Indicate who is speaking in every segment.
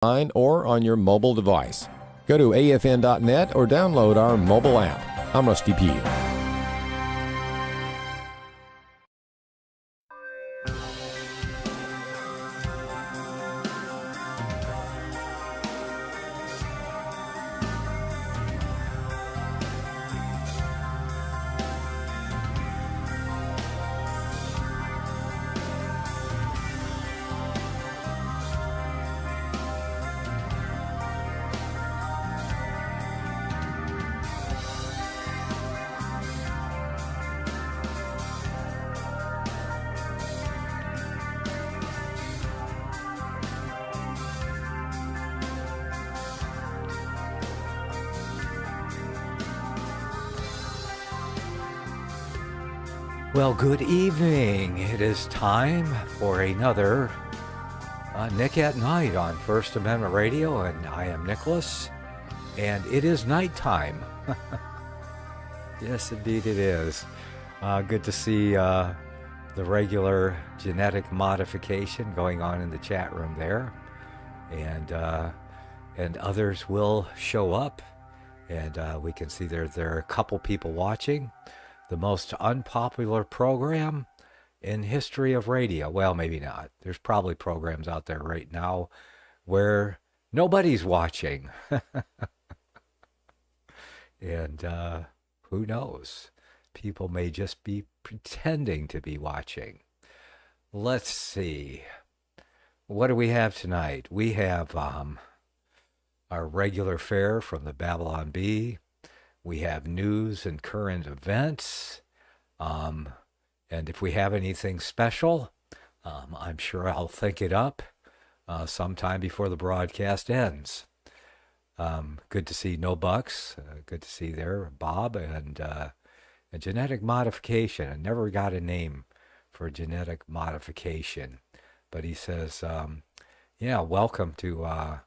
Speaker 1: or on your mobile device. Go to AFN.net or download our mobile app. I'm Rusty P.
Speaker 2: Well, good evening. It is time for another Nick at Night on First Amendment Radio, and I am Nicholas, and it is nighttime. Yes, indeed it is. Good to see the regular genetic modification going on in the chat room there, and others will show up, and we can see there are a couple people watching. The most unpopular program in history of radio. Well, maybe not. There's probably programs out there right now where nobody's watching. And who knows? People may just be pretending to be watching. Let's see. What do we have tonight? We have our regular fare from the Babylon Bee. We have news and current events, and if we have anything special, I'm sure I'll think it up sometime before the broadcast ends. Good to see No Bucks. Good to see there Bob, and a genetic modification. I never got a name for genetic modification, but he says, yeah, welcome to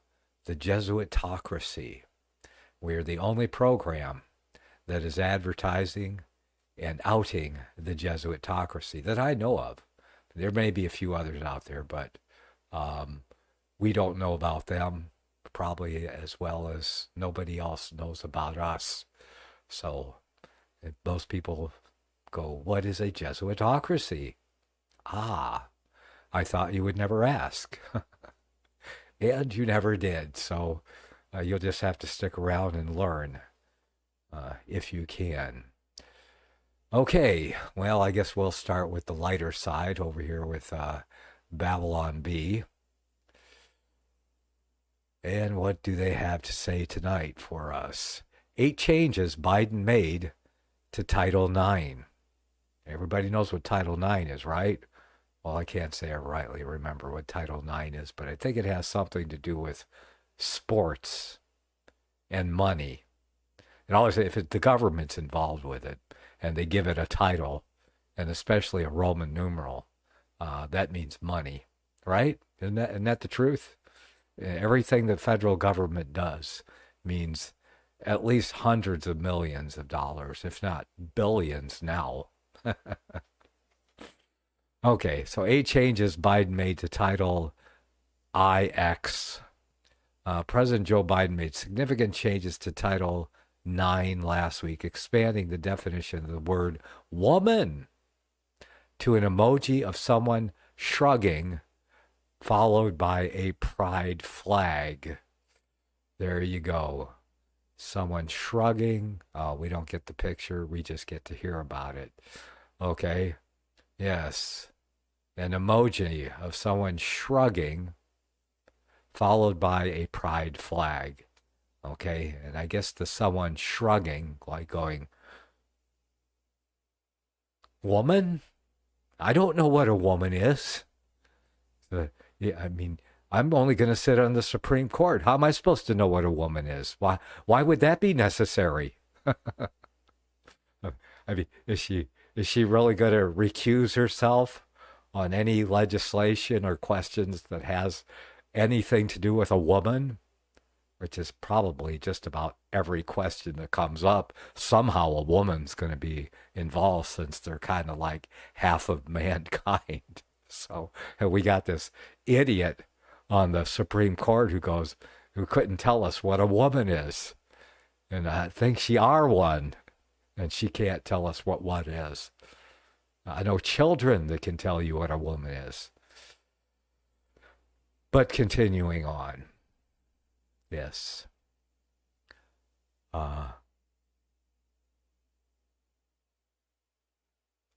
Speaker 2: the Jesuitocracy. We're the only program that is advertising and outing the Jesuitocracy that I know of. There may be a few others out there, but we don't know about them probably as well as nobody else knows about us. So most people go, what is a Jesuitocracy? Ah, I thought you would never ask. And you never did, so you'll just have to stick around and learn if you can. Okay, well, I guess we'll start with the lighter side over here with Babylon Bee. And what do they have to say tonight for us? 8 changes Biden made to Title IX. Everybody knows what Title IX is, right? Well, I can't say I rightly remember what Title IX is, but I think it has something to do with sports and money. And always, if the government's involved with it and they give it a title, and especially a Roman numeral, that means money, right? Isn't that the truth? Everything the federal government does means at least hundreds of millions of dollars, if not billions now. Okay, so 8 changes Biden made to Title IX. President Joe Biden made significant changes to Title IX last week, expanding the definition of the word woman to an emoji of someone shrugging, followed by a pride flag. There you go. Someone shrugging. Oh, we don't get the picture. We just get to hear about it. Okay. Yes. An emoji of someone shrugging, followed by a pride flag. Okay, and I guess the someone shrugging, like going, woman? I don't know what a woman is. Yeah, I mean, I'm only going to sit on the Supreme Court. How am I supposed to know what a woman is? Why would that be necessary? I mean, is she really going to recuse herself on any legislation or questions that has anything to do with a woman? Which is probably just about every question that comes up. Somehow a woman's going to be involved, since they're kind of like half of mankind. So we got this idiot on the Supreme Court who couldn't tell us what a woman is. And I think she are one, and she can't tell us what one is. I know children that can tell you what a woman is. But continuing on. Yes.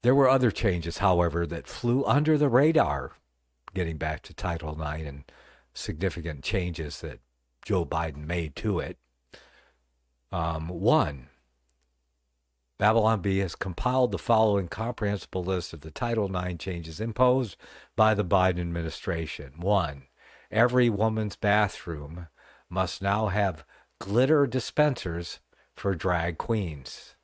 Speaker 2: There were other changes, however, that flew under the radar, getting back to Title IX and significant changes that Joe Biden made to it. One, Babylon Bee has compiled the following comprehensible list of the Title IX changes imposed by the Biden administration. 1, every woman's bathroom must now have glitter dispensers for drag queens.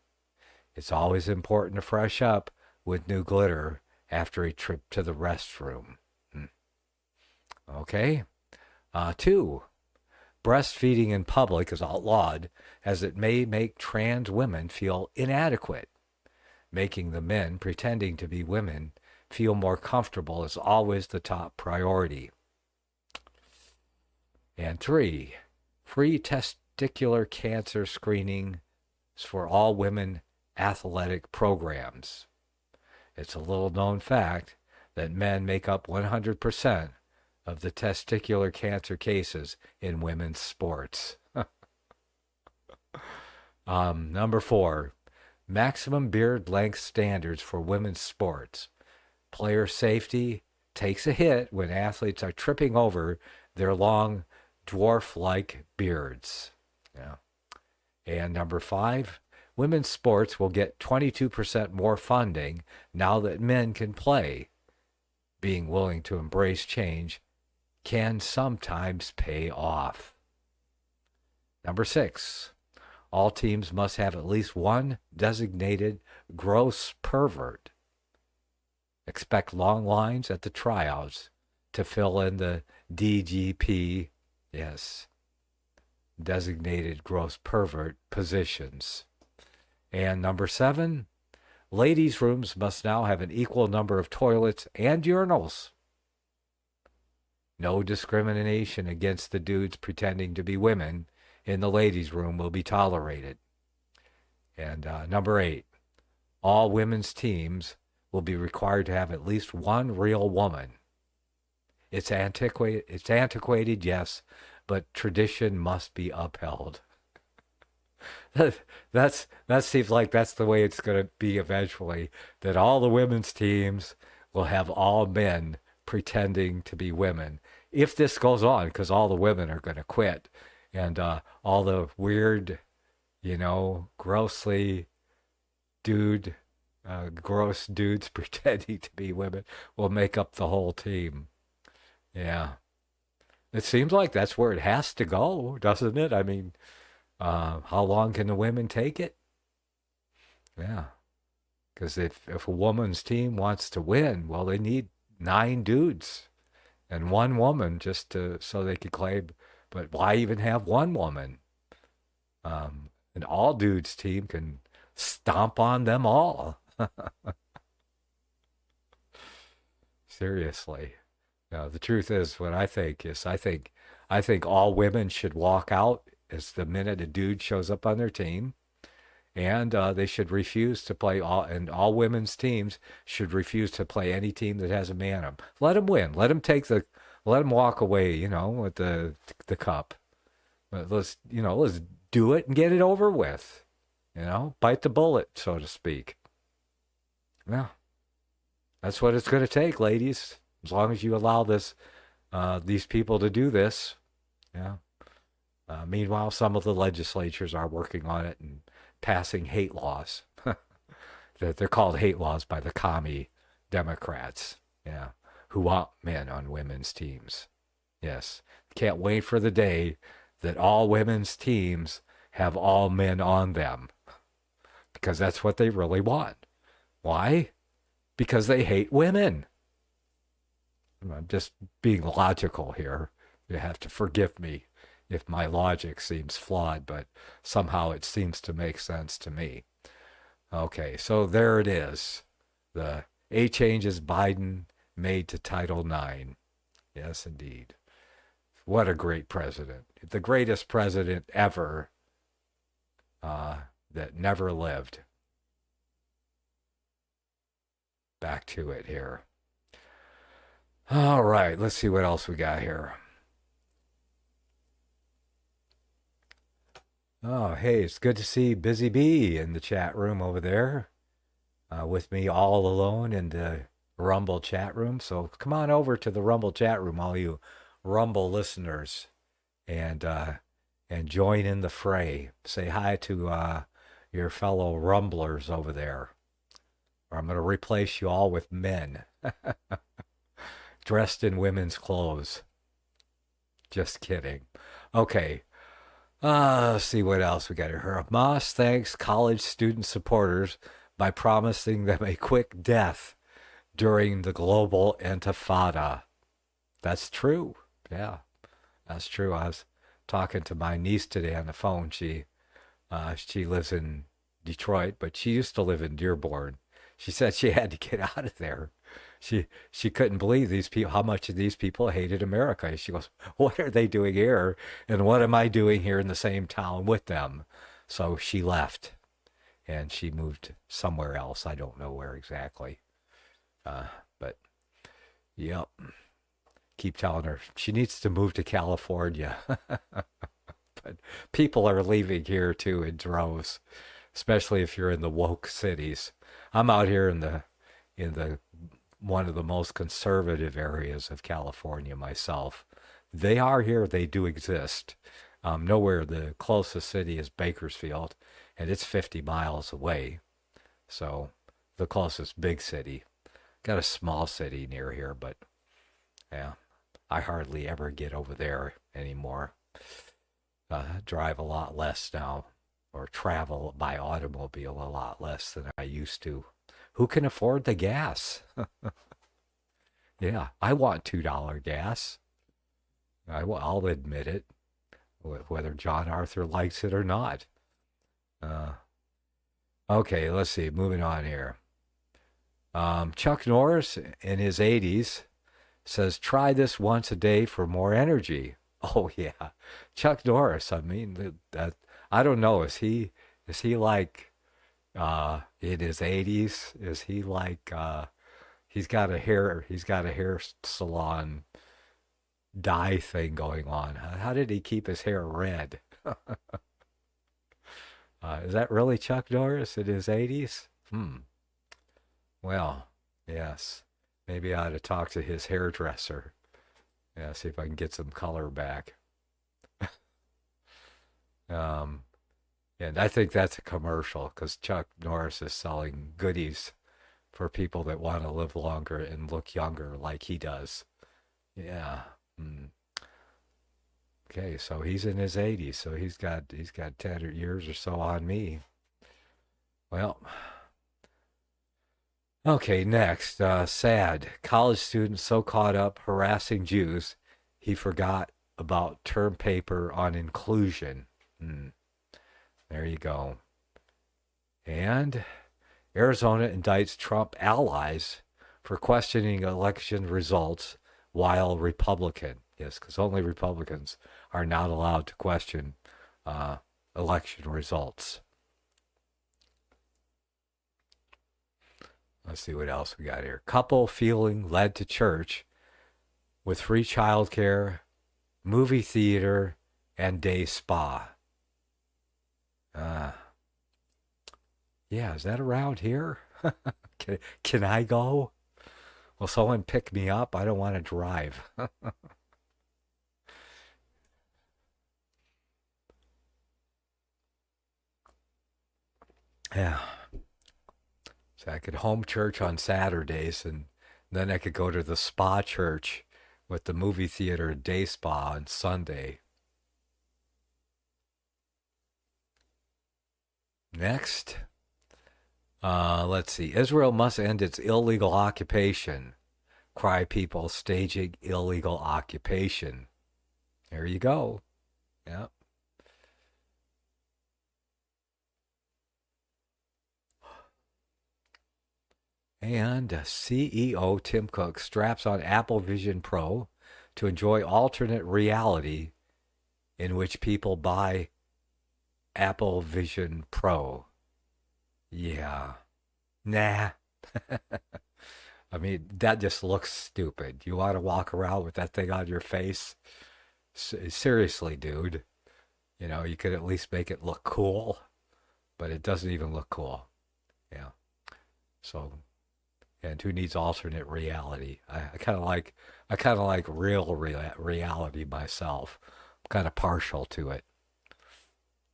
Speaker 2: It's always important to fresh up with new glitter after a trip to the restroom. Okay. 2, breastfeeding in public is outlawed as it may make trans women feel inadequate. Making the men pretending to be women feel more comfortable is always the top priority. And 3, free testicular cancer screening for all women athletic programs. It's a little known fact that men make up 100% of the testicular cancer cases in women's sports. Number 4, maximum beard length standards for women's sports. Player safety takes a hit when athletes are tripping over their long, dwarf-like beards. Yeah. And number 5, women's sports will get 22% more funding now that men can play. Being willing to embrace change can sometimes pay off. Number 6, all teams must have at least one designated gross pervert. Expect long lines at the tryouts to fill in the DGP, yes, designated gross pervert positions. And number 7, ladies' rooms must now have an equal number of toilets and urinals. No discrimination against the dudes pretending to be women in the ladies' room will be tolerated. And number 8, all women's teams will be required to have at least one real woman. It's antiquated, yes, but tradition must be upheld. That seems like that's the way it's going to be eventually, that all the women's teams will have all men pretending to be women. If this goes on, because all the women are going to quit, and all the weird, grossly gross dudes pretending to be women will make up the whole team. Yeah. It seems like that's where it has to go, doesn't it? I mean, how long can the women take it? Yeah. Because if a woman's team wants to win, well, they need 9 dudes and 1 woman so they could claim. But why even have 1 woman? An all dudes team can stomp on them all. Seriously. Now, the truth is, what I think is, I think all women should walk out as the minute a dude shows up on their team, and they should refuse to play and all women's teams should refuse to play any team that has a man on them. Let them win. Let them walk away, with the cup. But let's do it and get it over with. Bite the bullet, so to speak. Yeah, that's what it's going to take, ladies. As long as you allow these people to do this, yeah. Meanwhile, some of the legislatures are working on it and passing hate laws. They're called hate laws by the commie Democrats, yeah, who want men on women's teams. Yes, can't wait for the day that all women's teams have all men on them, because that's what they really want. Why? Because they hate women. I'm just being logical here. You have to forgive me if my logic seems flawed, but somehow it seems to make sense to me. Okay, so there it is. The 8 changes Biden made to Title IX. Yes, indeed. What a great president. The greatest president ever that never lived. Back to it here. All right, let's see what else we got here. Oh, hey, it's good to see Busy Bee in the chat room over there with me all alone in the Rumble chat room. So come on over to the Rumble chat room, all you Rumble listeners, and join in the fray. Say hi to your fellow Rumblers over there, or I'm going to replace you all with men dressed in women's clothes. Just kidding. Okay. Let's see what else we got here. Hamas thanks college student supporters by promising them a quick death during the global intifada. That's true. Yeah, that's true. I was talking to my niece today on the phone. She lives in Detroit, but she used to live in Dearborn. She said she had to get out of there. She couldn't believe these people, how much of these people hated America. She goes, what are they doing here? And what am I doing here in the same town with them? So she left and she moved somewhere else. I don't know where exactly. But yep. Keep telling her she needs to move to California. But people are leaving here too in droves, especially if you're in the woke cities. I'm out here in the one of the most conservative areas of California myself. They are here. They do exist. Nowhere. The closest city is Bakersfield, and it's 50 miles away. So the closest big city. Got a small city near here, but yeah, I hardly ever get over there anymore. Drive a lot less now, or travel by automobile a lot less than I used to. Who can afford the gas? Yeah, I want $2 gas. I'll admit it, whether John Arthur likes it or not. Okay, let's see. Moving on here. Chuck Norris in his 80s says, try this once a day for more energy. Oh, yeah. Chuck Norris, I mean, that I don't know. Is he like in his 80s? Is he like he's got a hair salon dye thing going on? How did he keep his hair red? Is that really Chuck Norris in his 80s? Well, yes. Maybe I ought to talk to his hairdresser. Yeah, see if I can get some color back. And I think that's a commercial because Chuck Norris is selling goodies for people that want to live longer and look younger like he does. Yeah. Okay, so he's in his 80s, so he's got 10 years or so on me. Well, okay, next. Sad. College student so caught up harassing Jews, he forgot about term paper on inclusion. There you go. And Arizona indicts Trump allies for questioning election results while Republican. Yes, because only Republicans are not allowed to question election results. Let's see what else we got here. Couple feeling led to church with free childcare, movie theater, and day spa. Yeah, is that around here? Can I go? Will someone pick me up? I don't want to drive. Yeah. So I could home church on Saturdays, and then I could go to the spa church with the movie theater and day spa on Sunday. Next, let's see. Israel must end its illegal occupation. Cry people staging illegal occupation. There you go. Yep. And CEO Tim Cook straps on Apple Vision Pro to enjoy alternate reality in which people buy Apple Vision Pro. Yeah. Nah. I mean, that just looks stupid. You want to walk around with that thing on your face? Seriously, dude. You know, you could at least make it look cool, but it doesn't even look cool. Yeah. So, and who needs alternate reality? I kind of like real reality myself. I'm kind of partial to it.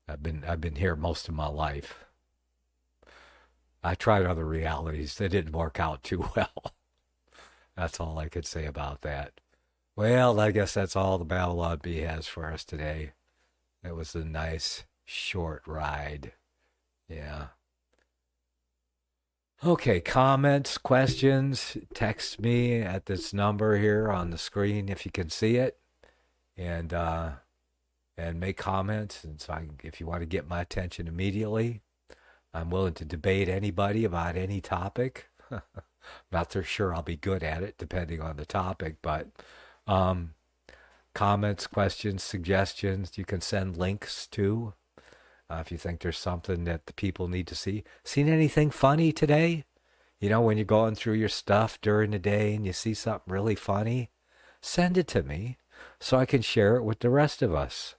Speaker 2: I've been here most of my life. I tried other realities. They didn't work out too well. That's all I could say about that. Well, I guess that's all the Babylon Bee has for us today. It was a nice short ride. Yeah. Okay, comments, questions, text me at this number here on the screen if you can see it. And make comments. And so if you want to get my attention immediately, I'm willing to debate anybody about any topic. Not so sure I'll be good at it, depending on the topic, but comments, questions, suggestions, you can send links to if you think there's something that the people need to see. Seen anything funny today? You know, when you're going through your stuff during the day and you see something really funny, send it to me so I can share it with the rest of us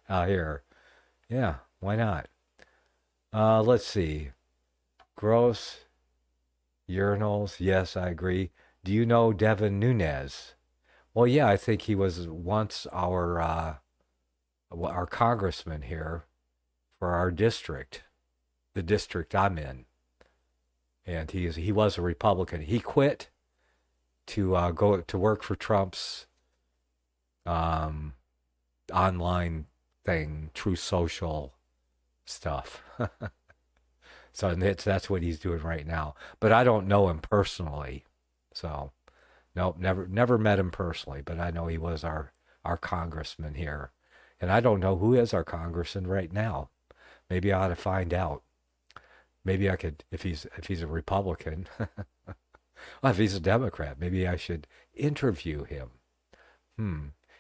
Speaker 2: out here. Yeah, why not? Let's see. Gross urinals. Yes, I agree. Do you know Devin Nunes? Well, yeah, I think he was once our congressman here for our district, the district I'm in. And he was a Republican. He quit to go to work for Trump's online thing, True Social stuff. So that's what he's doing right now. But I don't know him personally. So, nope, never met him personally. But I know he was our congressman here. And I don't know who is our congressman right now. Maybe I ought to find out. Maybe I could, if he's a Republican. Well, if he's a Democrat, maybe I should interview him.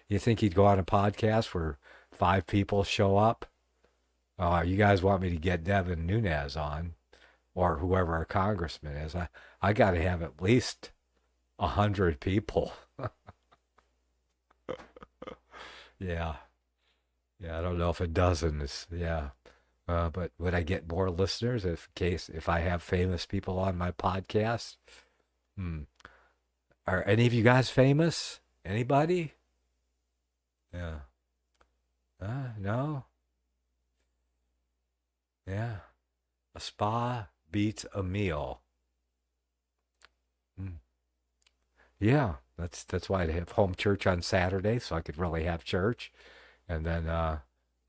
Speaker 2: You think he'd go on a podcast where 5 people show up? You guys want me to get Devin Nunes on, or whoever our congressman is? I got to have at least 100 people. Yeah. I don't know if a dozen is. Yeah. But would I get more listeners if I have famous people on my podcast? Are any of you guys famous? Anybody? Yeah. No. Yeah. A spa beats a meal. Yeah, that's why I have home church on Saturday, so I could really have church, and then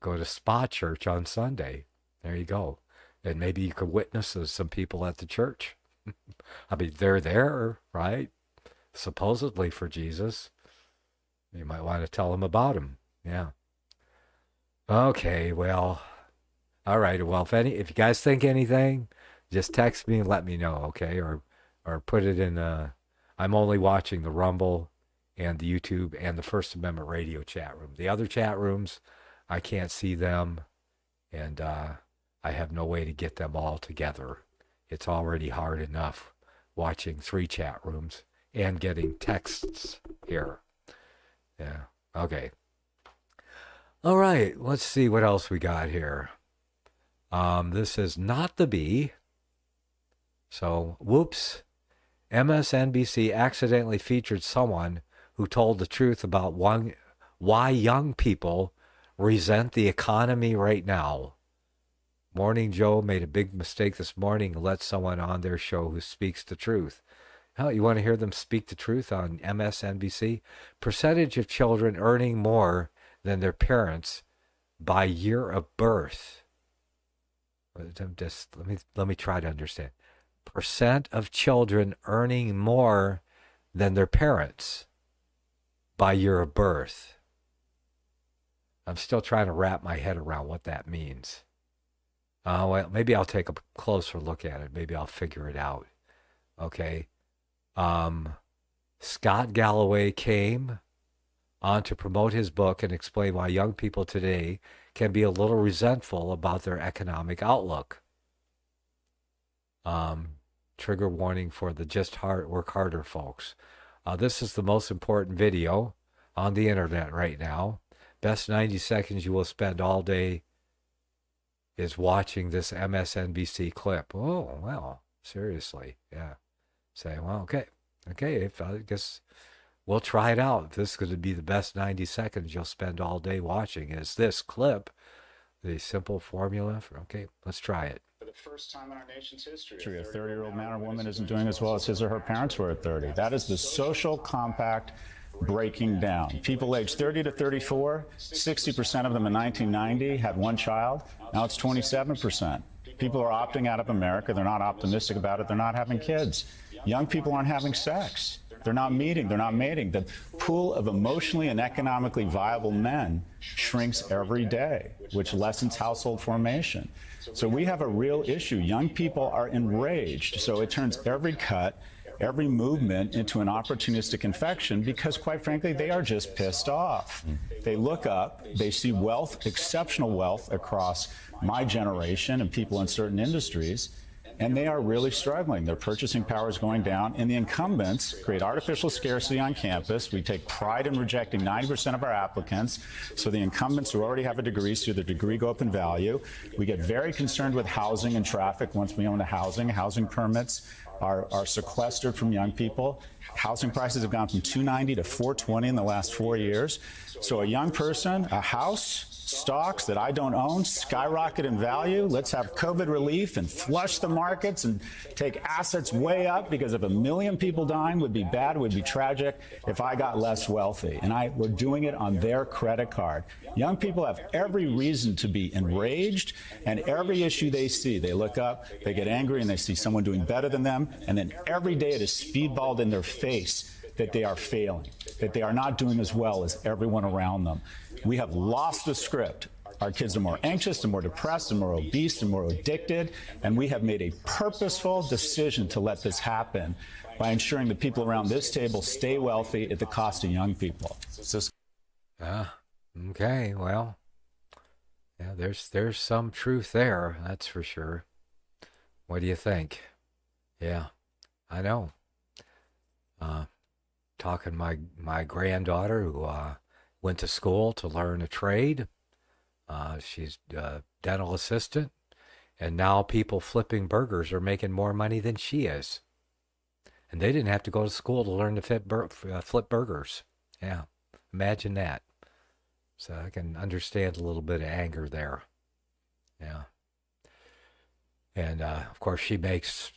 Speaker 2: go to spa church on Sunday. There you go. And maybe you could witness to some people at the church. I mean, they're there, right? Supposedly for Jesus. You might want to tell them about him. Yeah. Okay, well, all right. Well, if you guys think anything, just text me and let me know, okay? Or put it in. I'm only watching the Rumble and the YouTube and the First Amendment Radio chat room. The other chat rooms, I can't see them, and I have no way to get them all together. It's already hard enough watching 3 chat rooms and getting texts here. Yeah. Okay. All right. Let's see what else we got here. This is not the bee. So, whoops. MSNBC accidentally featured someone who told the truth about why young people resent the economy right now. Morning Joe made a big mistake this morning and let someone on their show who speaks the truth. Hell, you want to hear them speak the truth on MSNBC? Percentage of children earning more than their parents by year of birth. Just let me try to understand. Percent of children earning more than their parents by year of birth. I'm still trying to wrap my head around what that means. Well, maybe I'll take a closer look at it. Maybe I'll figure it out. Okay. Scott Galloway came on to promote his book and explain why young people today can be a little resentful about their economic outlook. Trigger warning for the work harder folks. This is the most important video on the internet right now. Best 90 seconds you will spend all day is watching this MSNBC clip. Oh, well, seriously. Yeah. Say, well, okay, if I guess we'll try it out. If this is going to be the best 90 seconds you'll spend all day watching is this clip, the simple formula for, okay, let's try it.
Speaker 3: For the first time in our nation's history,
Speaker 4: a 30-year-old man or woman isn't doing as well as his or her parents were at 30. That is the social compact breaking down. People aged 30 to 34, 60% of them in 1990 had one child. Now it's 27%. People are opting out of America. They're not optimistic about it. They're not having kids. Young people aren't having sex. They're not meeting. They're not mating. The pool of emotionally and economically viable men shrinks every day, which lessens household formation. So we have a real issue. Young people are enraged. So it turns every cut, every movement into an opportunistic infection because, quite frankly, they are just pissed off. They look up, they see wealth, exceptional wealth across my generation and people in certain industries, and they are really struggling. Their purchasing power is going down, and the incumbents create artificial scarcity on campus. We take pride in rejecting 90% of our applicants, so the incumbents who already have a degree see their degree go up in value. We get very concerned with housing and traffic once we own a housing. Housing permits are sequestered from young people. Housing prices have gone from $290 to $420 in the last 4 years. So a young person, a house, stocks that I don't own skyrocket in value. Let's have COVID relief and flush the markets and take assets way up, because if 1 million people dying would be bad, would be tragic if I got less wealthy. And we're doing it on their credit card. Young people have every reason to be enraged, and every issue they see, they look up, they get angry, and they see someone doing better than them, and then every day it is speedballed in their face that they are failing, that they are not doing as well as everyone around them. We have lost the script. Our kids are more anxious and more depressed and more obese and more addicted, and we have made a purposeful decision to let this happen by ensuring that people around this table stay wealthy at the cost of young people.
Speaker 2: Okay, well, yeah, there's some truth there, that's for sure. What do you think? Yeah, I know. Talking to my granddaughter who went to school to learn a trade. She's a dental assistant, and now people flipping burgers are making more money than she is. And they didn't have to go to school to learn to flip burgers. Yeah, imagine that. So I can understand a little bit of anger there. Yeah. And, of course, she makes,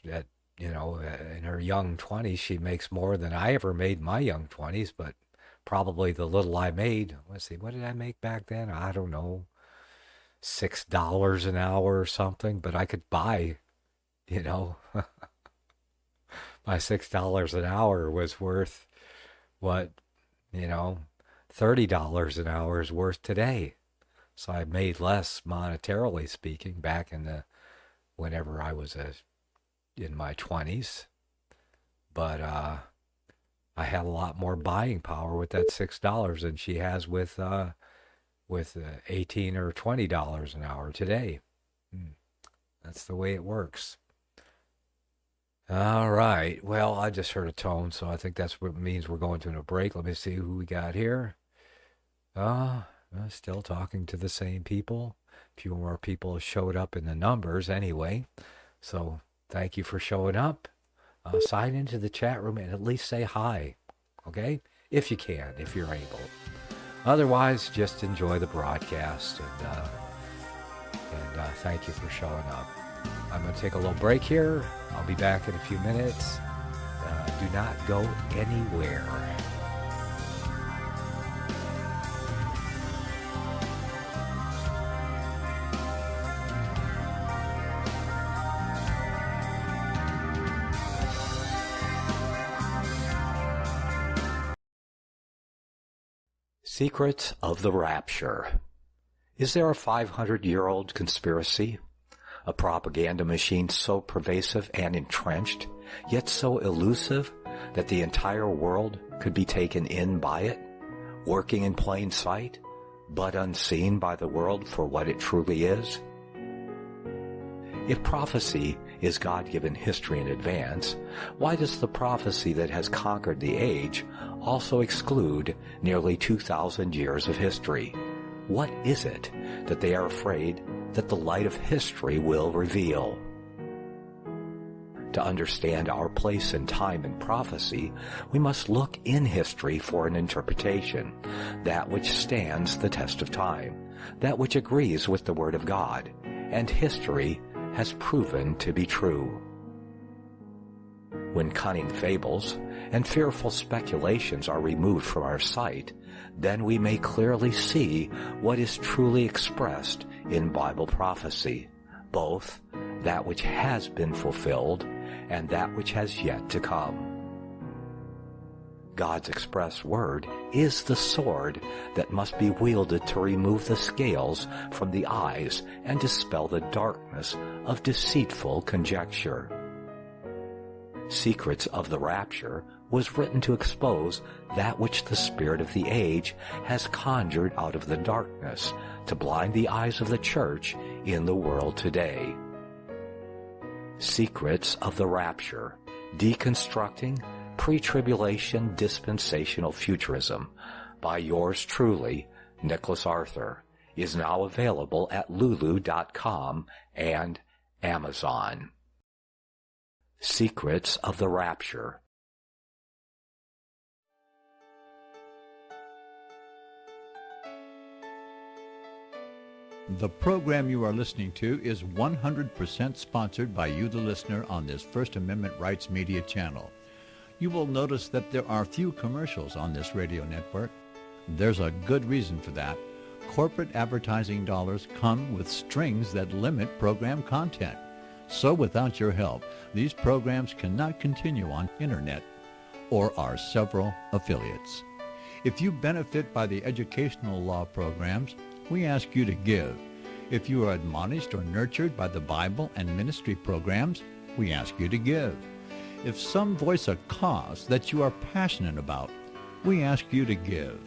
Speaker 2: in her young 20s, she makes more than I ever made in my young 20s, but probably the little I made, let's see, what did I make back then? I don't know, $6 an hour or something, but I could buy, my $6 an hour was worth what, $30 an hour is worth today. So I made less monetarily speaking back whenever I was in my 20s. But I had a lot more buying power with that $6 than she has with $18 or $20 an hour today. That's the way it works. All right. Well, I just heard a tone, so I think that's what it means we're going to a break. Let me see who we got here. Still talking to the same people. A few more people showed up in the numbers anyway. So thank you for showing up. Sign into the chat room and at least say hi, okay? If you can, if you're able. Otherwise, just enjoy the broadcast, and thank you for showing up. I'm going to take a little break here. I'll be back in a few minutes. Do not go anywhere. Secrets of the Rapture. Is there a 500-year-old conspiracy? A propaganda machine so pervasive and entrenched, yet so elusive that the entire world could be taken in by it? working in plain sight, but unseen by the world for what it truly is? If prophecy is God-given history in advance, why does the prophecy that has conquered the age also exclude nearly 2,000 years of history? What is it that they are afraid that the light of history will reveal? To understand our place in time and prophecy, we must look in history for an interpretation, that which stands the test of time, that which agrees with the Word of God, and history has proven to be true. When cunning fables and fearful speculations are removed from our sight, then we may clearly see what is truly expressed in Bible prophecy, both that which has been fulfilled and that which has yet to come. God's express word is the sword that must be wielded to remove the scales from the eyes and dispel the darkness of deceitful conjecture. Secrets of the Rapture was written to expose that which the spirit of the age has conjured out of the darkness to blind the eyes of the church in the world today. Secrets of the Rapture, Deconstructing Pre-Tribulation Dispensational Futurism by yours truly, Nicholas Arthur, is now available at lulu.com and Amazon. Secrets of the Rapture.
Speaker 5: The program you are listening to is 100% sponsored by you, the listener, on this First Amendment Rights Media channel. You will notice that there are few commercials on this radio network. There's a good reason for that. Corporate advertising dollars come with strings that limit program content. So without your help, these programs cannot continue on internet or our several affiliates. If you benefit by the educational law programs, we ask you to give. If you are admonished or nurtured by the Bible and ministry programs, we ask you to give. If some voice a cause that you are passionate about, we ask you to give.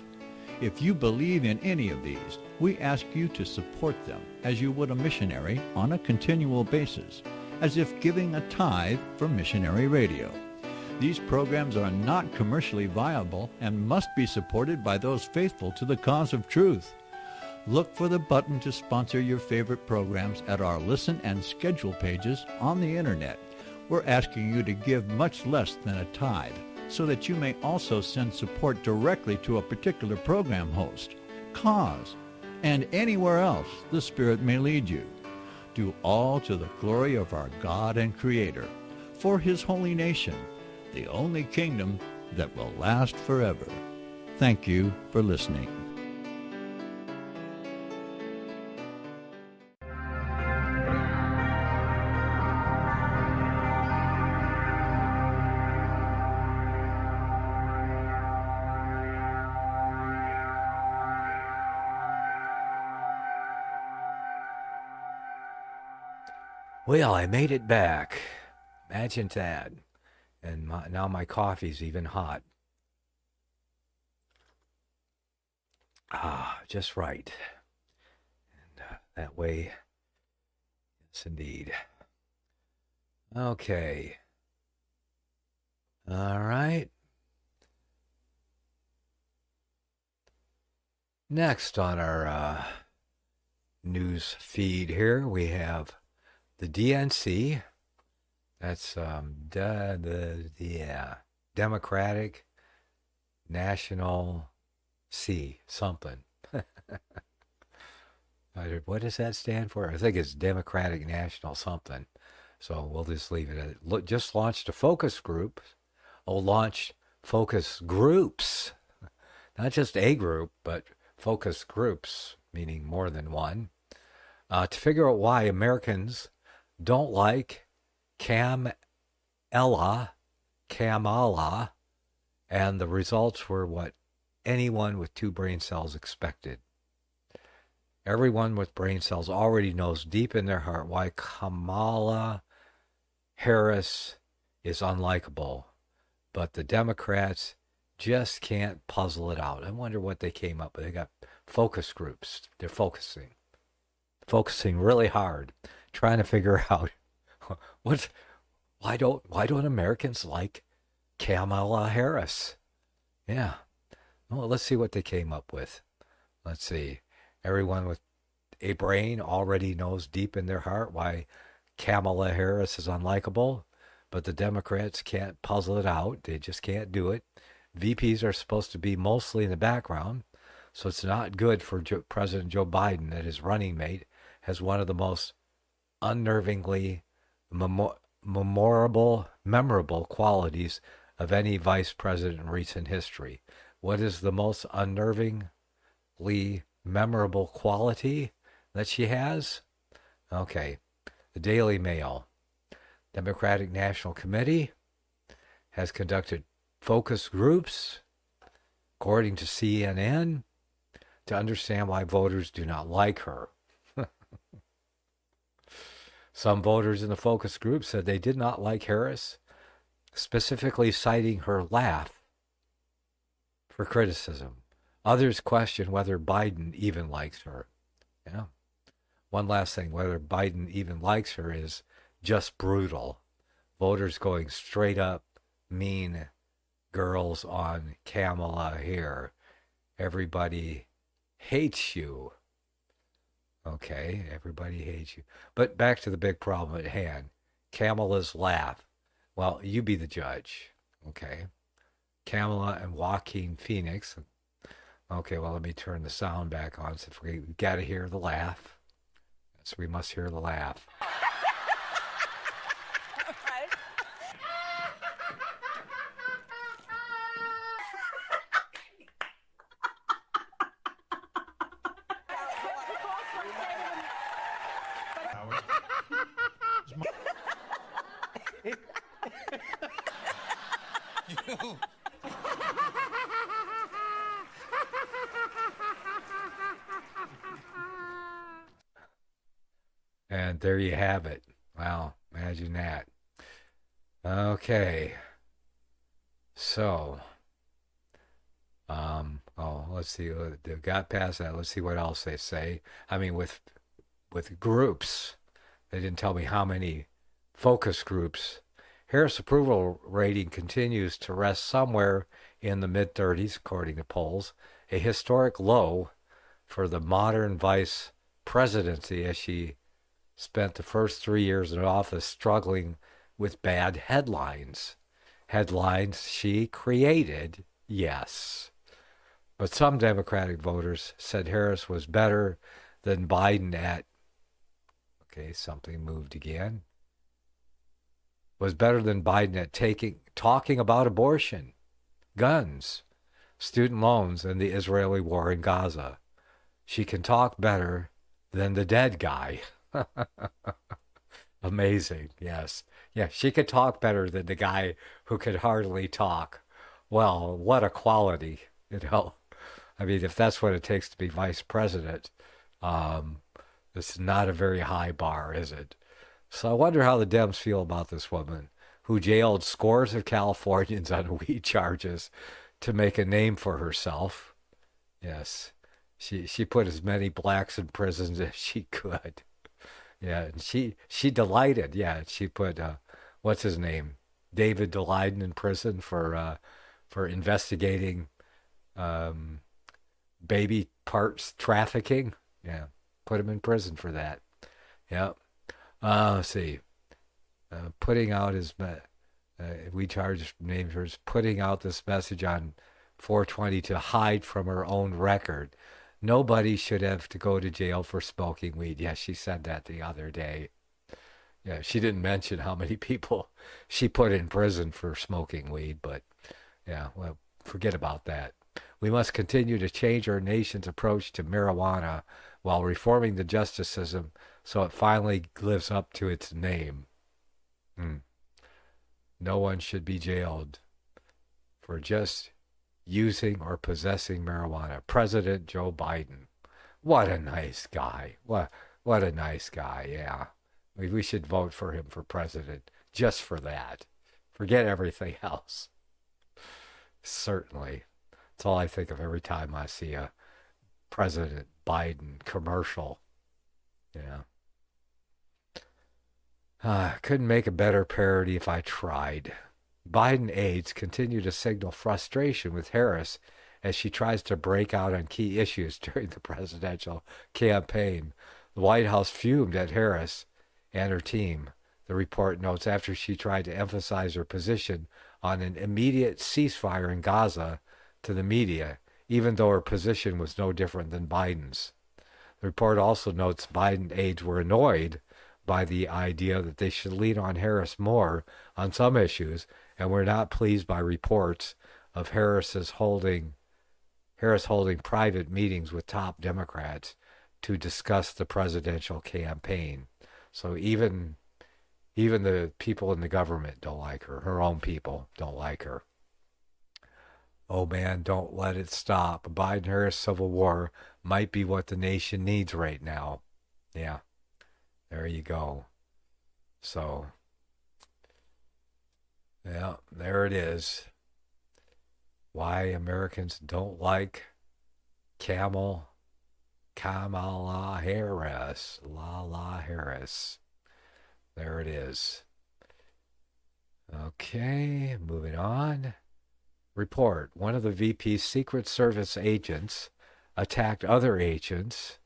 Speaker 5: If you believe in any of these, we ask you to support them as you would a missionary on a continual basis, as if giving a tithe for missionary radio. These programs are not commercially viable and must be supported by those faithful to the cause of truth. Look for the button to sponsor your favorite programs at our listen and schedule pages on the internet. We're asking you to give much less than a tithe so that you may also send support directly to a particular program host, cause, and anywhere else the Spirit may lead you. Do all to the glory of our God and Creator, for His holy nation, the only kingdom that will last forever. Thank you for listening.
Speaker 2: Well, I made it back. Imagine that. And now my coffee's even hot. Just right. And that way, yes, indeed. Okay. All right. Next on our news feed here, we have the DNC, that's Democratic National something. What does that stand for? I think it's Democratic National something. So we'll just leave it at it. Just launched a focus group. Launched focus groups. Not just a group, but focus groups, meaning more than one. To figure out why Americans don't like Kamala, and the results were what anyone with 2 brain cells expected. Everyone with brain cells already knows deep in their heart why Kamala Harris is unlikable, but the Democrats just can't puzzle it out. I wonder what they came up with. They got focus groups. They're focusing really hard, trying to figure out why don't Americans like Kamala Harris? Yeah. Well, let's see what they came up with. Let's see. Everyone with a brain already knows deep in their heart why Kamala Harris is unlikable, but the Democrats can't puzzle it out. They just can't do it. VPs are supposed to be mostly in the background, so it's not good for President Joe Biden that his running mate has one of the most unnervingly memorable qualities of any vice president in recent history. What is the most unnervingly memorable quality that she has? Okay, the Daily Mail. Democratic National Committee has conducted focus groups, according to CNN, to understand why voters do not like her. Some voters in the focus group said they did not like Harris, specifically citing her laugh for criticism. Others question whether Biden even likes her. Yeah. One last thing, whether Biden even likes her is just brutal. Voters going straight up mean girls on Kamala here. Everybody hates you. Okay, everybody hates you. But back to the big problem at hand. Kamala's laugh. Well, you be the judge. Okay. Kamala and Joaquin Phoenix. Okay, well, let me turn the sound back on. So we got to hear the laugh. So we must hear the laugh. And there you have it. Wow, imagine that. Okay. So, let's see. They got past that. Let's see what else they say. I mean, with groups, they didn't tell me how many focus groups. Harris' approval rating continues to rest somewhere in the mid-30s, according to polls, a historic low for the modern vice presidency, as she spent the first 3 years in office struggling with bad headlines. Headlines she created, yes. But some Democratic voters said Harris was better than Biden at, okay, something moved again, was better than Biden at talking about abortion, guns, student loans, and the Israeli war in Gaza. She can talk better than the dead guy. Amazing, yes. Yeah, she could talk better than the guy who could hardly talk. Well, what a quality, you know. I mean, if that's what it takes to be vice president, it's not a very high bar, is it? So I wonder how the Dems feel about this woman who jailed scores of Californians on weed charges to make a name for herself. Yes, she put as many blacks in prisons as she could. Yeah, and she delighted. Yeah, she put what's his name, David Daleiden, in prison for investigating baby parts trafficking. Yeah, put him in prison for that. Yeah. Let's see. Putting out his we charge names her putting out this message on 420 to hide from her own record. Nobody should have to go to jail for smoking weed. Yeah, she said that the other day. Yeah, she didn't mention how many people she put in prison for smoking weed, but yeah, well, forget about that. We must continue to change our nation's approach to marijuana while reforming the justice system so it finally lives up to its name. No one should be jailed for just using or possessing marijuana. President Joe Biden. What a nice guy. What a nice guy, yeah. We should vote for him for president just for that. Forget everything else. Certainly. That's all I think of every time I see a President Biden commercial. Yeah. Couldn't make a better parody if I tried. Biden aides continue to signal frustration with Harris as she tries to break out on key issues during the presidential campaign. The White House fumed at Harris and her team. The report notes after she tried to emphasize her position on an immediate ceasefire in Gaza to the media, even though her position was no different than Biden's. The report also notes Biden aides were annoyed by the idea that they should lean on Harris more on some issues, and were not pleased by reports of Harris holding private meetings with top Democrats to discuss the presidential campaign. So even the people in the government don't like her. Her own people don't like her. Oh man, don't let it stop. A Biden-Harris civil war might be what the nation needs right now. Yeah, there you go. So, yeah, there it is. Why Americans don't like Kamala Harris. Harris. There it is. Okay, moving on. Report. One of the VP's Secret Service agents attacked other agents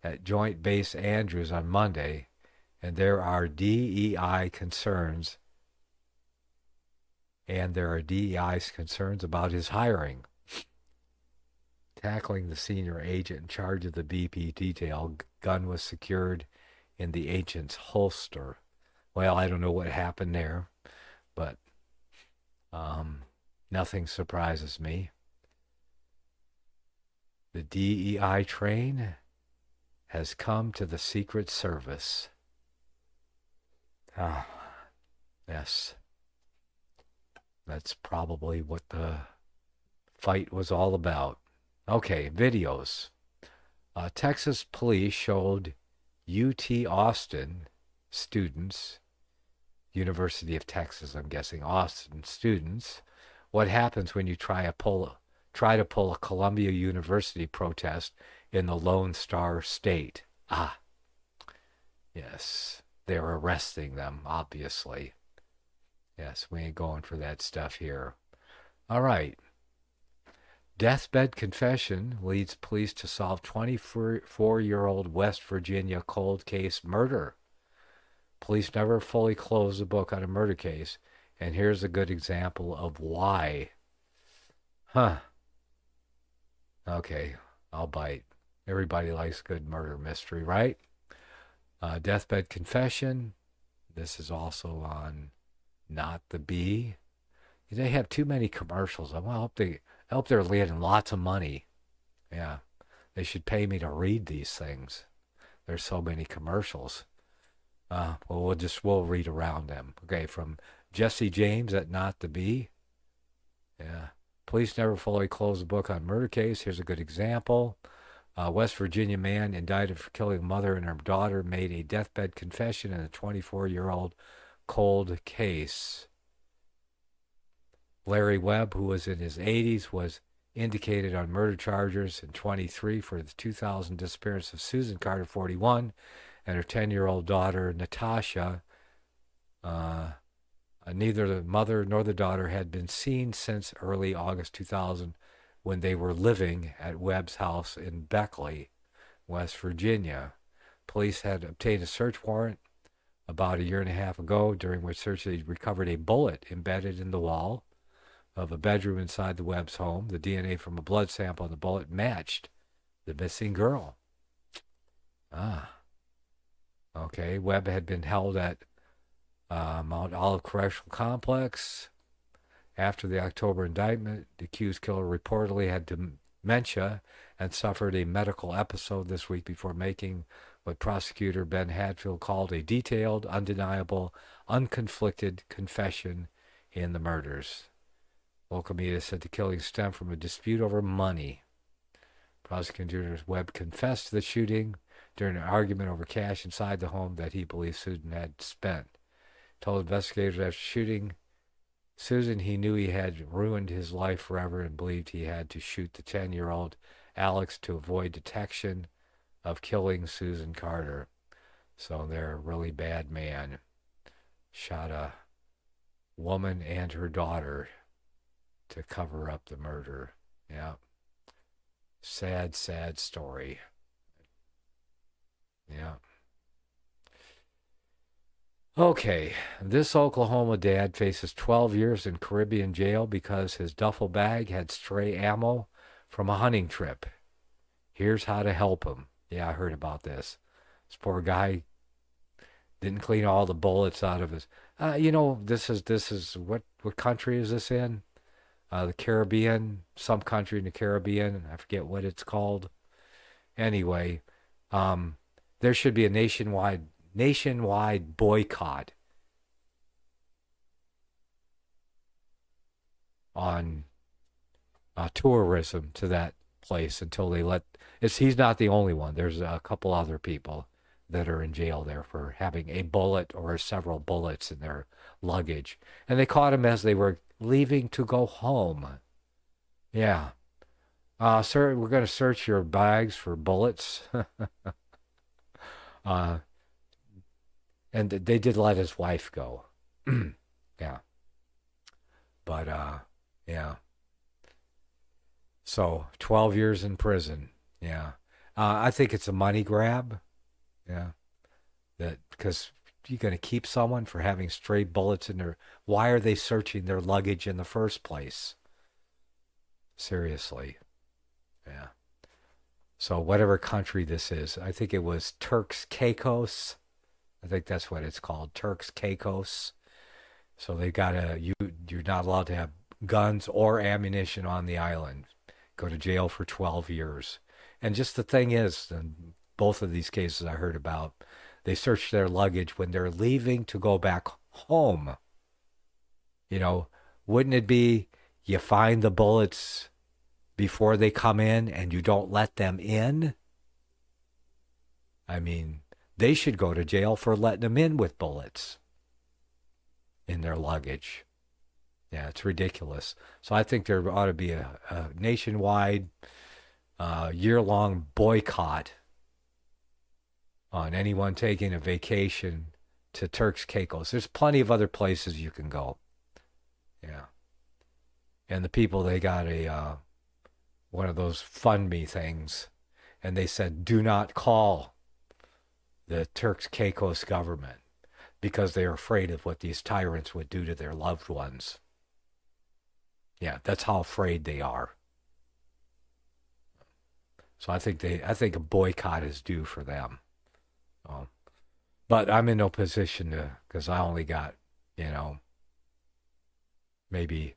Speaker 2: at Joint Base Andrews on Monday, and there are DEI concerns. About his hiring. Tackling the senior agent in charge of the BP detail, gun was secured in the agent's holster. Well, I don't know what happened there, but nothing surprises me. The DEI train has come to the Secret Service. Ah, yes. That's probably what the fight was all about. Okay, videos. Texas police showed UT Austin students, University of Texas, I'm guessing, Austin students, what happens when you try to pull a Columbia University protest in the Lone Star State. Ah, yes, they're arresting them, obviously. Yes, we ain't going for that stuff here. All right. Deathbed confession leads police to solve 24-year-old West Virginia cold case murder. Police never fully close the book on a murder case, and here's a good example of why. Okay, I'll bite. Everybody likes good murder mystery, right? Deathbed confession. This is also on Not the Bee. They have too many commercials. I hope they're getting lots of money. Yeah, they should pay me to read these things. There's so many commercials. We'll read around them. Okay, from Jesse James at Not the Bee. Yeah, police never fully close the book on murder case. Here's a good example. West Virginia man indicted for killing mother and her daughter made a deathbed confession in a 24-year-old cold case. Larry Webb, who was in his 80s, was indicated on murder charges in 23 for the 2000 disappearance of Susan Carter, 41, and her 10-year-old daughter, Natasha. Neither the mother nor the daughter had been seen since early August 2000 when they were living at Webb's house in Beckley, West Virginia. Police had obtained a search warrant about a year and a half ago, during which search they recovered a bullet embedded in the wall of a bedroom inside the Webb's home. The DNA from a blood sample on the bullet matched the missing girl. Okay. Webb had been held at Mount Olive Correctional Complex. After the October indictment, the accused killer reportedly had dementia and suffered a medical episode this week before making what prosecutor Ben Hadfield called a detailed, undeniable, unconflicted confession in the murders. Local media said the killing stemmed from a dispute over money. Prosecutor Webb confessed to the shooting during an argument over cash inside the home that he believed Susan had spent. Told investigators after shooting Susan, he knew he had ruined his life forever and believed he had to shoot the 10-year-old Alex to avoid detection of killing Susan Carter. So they're a really bad man. Shot a woman and her daughter to cover up the murder. Yeah. Sad, sad story. Yeah. Okay, this Oklahoma dad faces 12 years in Caribbean jail because his duffel bag had stray ammo from a hunting trip. Here's how to help him. Yeah, I heard about this. This poor guy didn't clean all the bullets out of his. This is what country is this in? The Caribbean, some country in the Caribbean. I forget what it's called. Anyway, there should be a nationwide boycott on tourism to that place until they let. He's not the only one. There's a couple other people that are in jail there for having a bullet or several bullets in their luggage, and they caught him as they were leaving to go home. Yeah. Sir, we're going to search your bags for bullets. And they did let his wife go. Yeah. But, yeah. So, 12 years in prison. Yeah. I think it's a money grab. Yeah. Because you're going to keep someone for having stray bullets in their... Why are they searching their luggage in the first place? Seriously. Yeah. So whatever country this is, I think it was Turks Caicos. I think that's what it's called, Turks Caicos. So they you're not allowed to have guns or ammunition on the island. Go to jail for 12 years. And just the thing is, in both of these cases I heard about, they search their luggage when they're leaving to go back home. Wouldn't it be you find the bullets before they come in and you don't let them in? I mean, they should go to jail for letting them in with bullets in their luggage. Yeah, it's ridiculous. So I think there ought to be a nationwide, year-long boycott on anyone taking a vacation to Turks Caicos. There's plenty of other places you can go. Yeah. And the people, they got one of those fund me things, and they said, do not call the Turks Caicos government because they're afraid of what these tyrants would do to their loved ones. Yeah, that's how afraid they are. So I think a boycott is due for them. But I'm in no position to, because I only got, maybe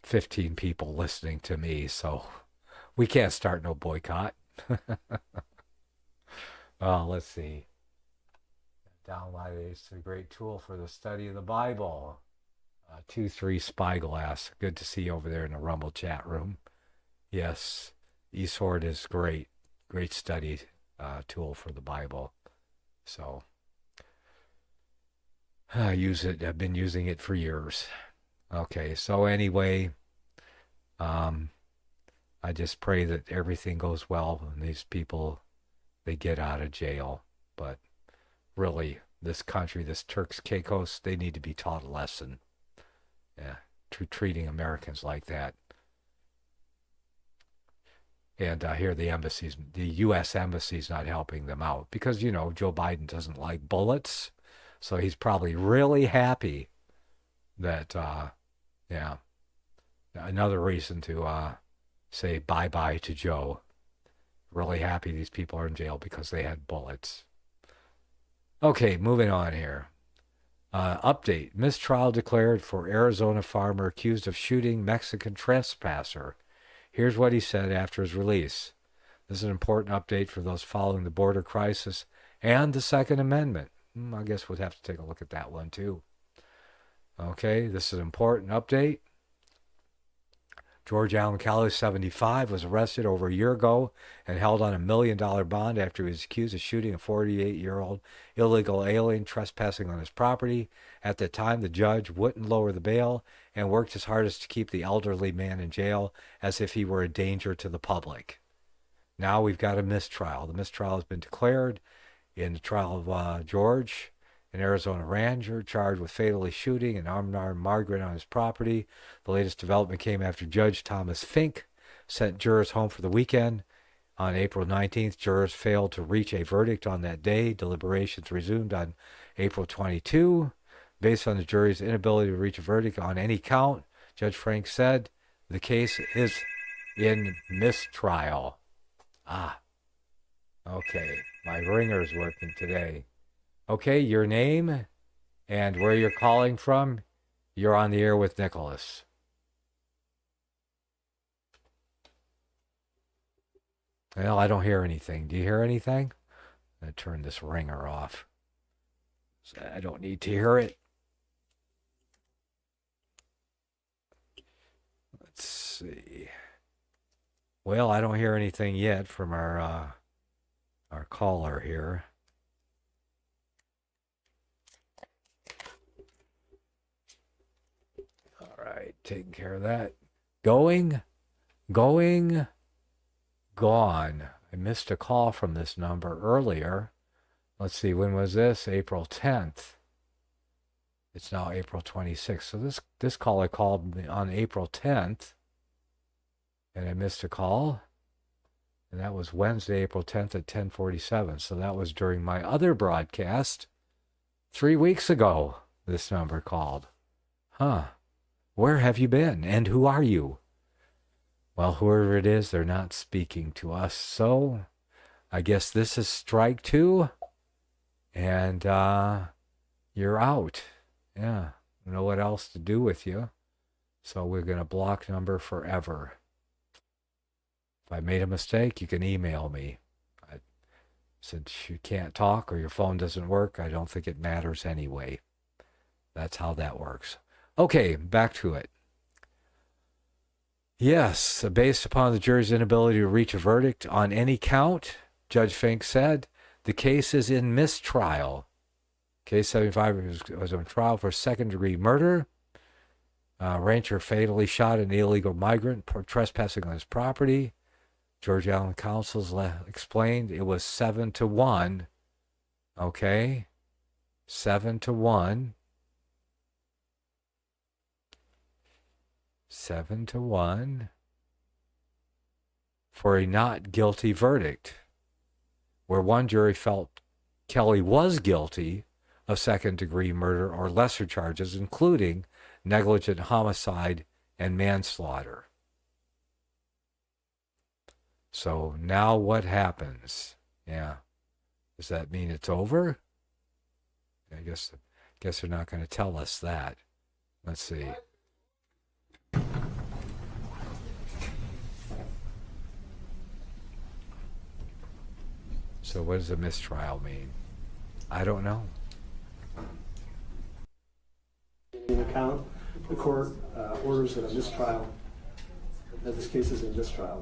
Speaker 2: 15 people listening to me, so we can't start no boycott. Let's see. Download is a great tool for the study of the Bible. 2-3 Spyglass. Good to see you over there in the Rumble chat room. Yes, eSword is great. Great study tool for the Bible. So I use it. I've been using it for years. Okay, so anyway, I just pray that everything goes well and these people, they get out of jail. But really, this country, this Turks Caicos, they need to be taught a lesson. Yeah, treating Americans like that. And here the U.S. embassy's not helping them out because, Joe Biden doesn't like bullets. So he's probably really happy that, another reason to say bye-bye to Joe. Really happy these people are in jail because they had bullets. Okay, moving on here. Update. Mistrial declared for Arizona farmer accused of shooting Mexican trespasser. Here's what he said after his release. This is an important update for those following the border crisis and the Second Amendment. I guess we'll have to take a look at that one too. Okay, this is an important update. George Allen Kelly, 75, was arrested over a year ago and held on $1 million bond after he was accused of shooting a 48-year-old illegal alien trespassing on his property. At the time, the judge wouldn't lower the bail and worked his hardest to keep the elderly man in jail as if he were a danger to the public. Now we've got a mistrial. The mistrial has been declared in the trial of George, an Arizona rancher charged with fatally shooting an unarmed migrant on his property. The latest development came after Judge Thomas Fink sent jurors home for the weekend. On April 19th, jurors failed to reach a verdict on that day. Deliberations resumed on April 22. Based on the jury's inability to reach a verdict on any count, Judge Fink said the case is in mistrial. Okay, my ringer's working today. Okay, your name and where you're calling from. You're on the air with Nicholas. Well, I don't hear anything. Do you hear anything? I'm going to turn this ringer off. I don't need to hear it. Let's see. Well, I don't hear anything yet from our caller here. All right, taking care of that. Going, gone. I missed a call from this number earlier. Let's see, when was this? April 10th. It's now April 26th. So this caller called me on April 10th, and I missed a call. And that was Wednesday, April 10th at 10:47. So that was during my other broadcast 3 weeks ago, this number called. Where have you been? And who are you? Well, whoever it is, they're not speaking to us. So I guess this is strike two. And you're out. Yeah. I don't know what else to do with you. So we're going to block number forever. If I made a mistake, you can email me. Since you can't talk or your phone doesn't work, I don't think it matters anyway. That's how that works. Okay, back to it. Yes, based upon the jury's inability to reach a verdict on any count, Judge Fink said, the case is in mistrial. Case 75 was on trial for second-degree murder. Rancher fatally shot an illegal migrant trespassing on his property. George Allen counsels explained it was 7-1. Okay? 7-1. 7-1 for a not guilty verdict, where one jury felt Kelly was guilty of second-degree murder or lesser charges, including negligent homicide and manslaughter. So now what happens? Yeah. Does that mean it's over? I guess they're not going to tell us that. Let's see. So what does a mistrial mean? I don't know.
Speaker 6: In account, the court orders that a mistrial, that this case is in mistrial.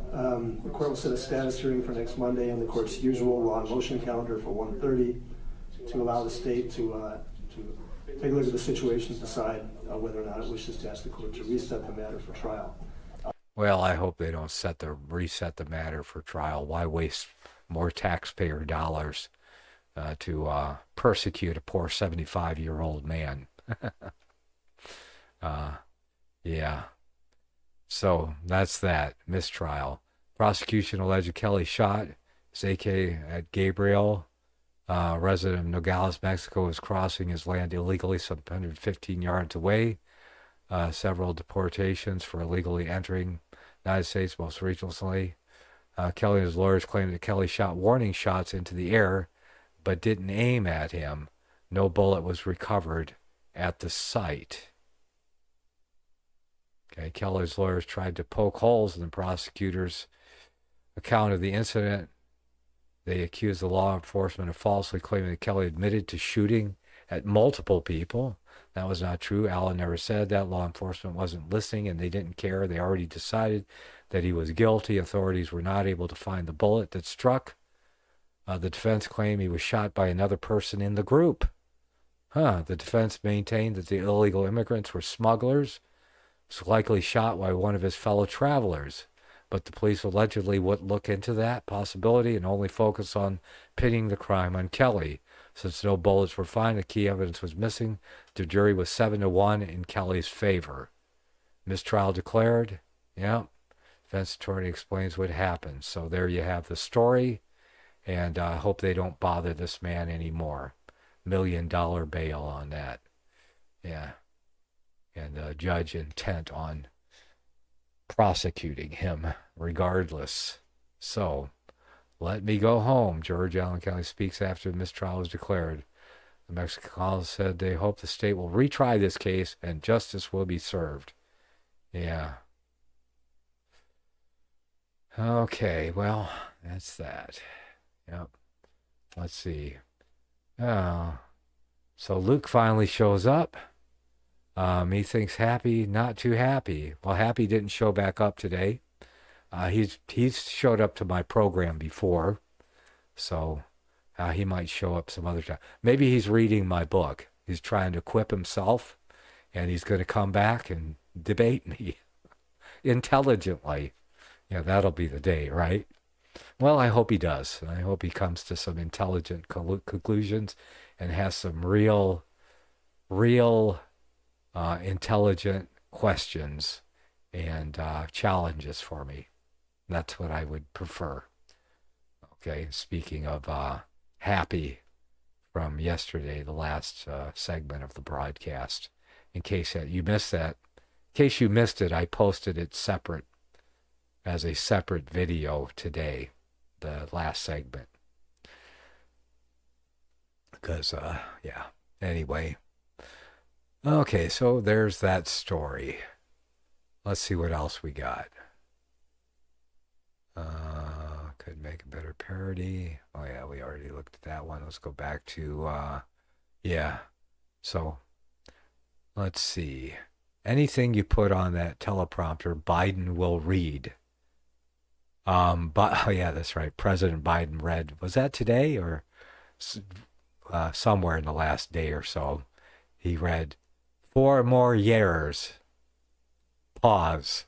Speaker 6: The court will set a status hearing for next Monday on the court's usual long motion calendar for 1:30 to allow the state to take a look at the situation and decide whether or not it wishes to ask the court to reset the matter for trial.
Speaker 2: Well, I hope they don't reset the matter for trial. Why waste more taxpayer dollars to persecute a poor 75-year-old man? Yeah. So that's that. Mistrial. Prosecution alleged Kelly shot his AK at Gabriel, resident of Nogales, Mexico, was crossing his land illegally some 115 yards away. Several deportations for illegally entering the United States, most recently. Kelly and his lawyers claimed that Kelly shot warning shots into the air, but didn't aim at him. No bullet was recovered at the site. Okay, Kelly's lawyers tried to poke holes in the prosecutor's account of the incident. They accused the law enforcement of falsely claiming that Kelly admitted to shooting at multiple people. That was not true. Allen never said that. Law enforcement wasn't listening, and they didn't care. They already decided that he was guilty. Authorities were not able to find the bullet that struck. The defense claimed he was shot by another person in the group. The defense maintained that the illegal immigrants were smugglers. Was likely shot by one of his fellow travelers. But the police allegedly wouldn't look into that possibility and only focus on pinning the crime on Kelly. Since no bullets were found, the key evidence was missing. The jury was 7-1 in Kelly's favor. Mistrial declared. Yeah. Defense attorney explains what happened. So there you have the story. And I hope they don't bother this man anymore. $1 million bail on that. Yeah. And the judge intent on prosecuting him regardless. So, let me go home. George Allen County speaks after the mistrial was declared. The Mexican colony said they hope the state will retry this case and justice will be served. Yeah. Okay, well, that's that. Yep. Let's see. Oh. So Luke finally shows up. He thinks Happy not too happy. Well, Happy didn't show back up today. He's showed up to my program before, so he might show up some other time. Maybe he's reading my book. He's trying to equip himself, and he's going to come back and debate me intelligently. Yeah, that'll be the day, right? Well, I hope he does. I hope he comes to some intelligent conclusions and has some real intelligent questions and challenges for me. That's what I would prefer. Okay, speaking of Happy from yesterday, the last segment of the broadcast. In case you missed that, in case you missed it, I posted it separate as a separate video today, the last segment. Because, yeah, anyway. Okay, so there's that story. Let's see what else we got. Could make a better parody. Oh, yeah, we already looked at that one. Let's go back to, yeah. So, let's see. Anything you put on that teleprompter, Biden will read. But, oh, yeah, that's right. President Biden read. Was that today or somewhere in the last day or so? He read 4 more years. Pause.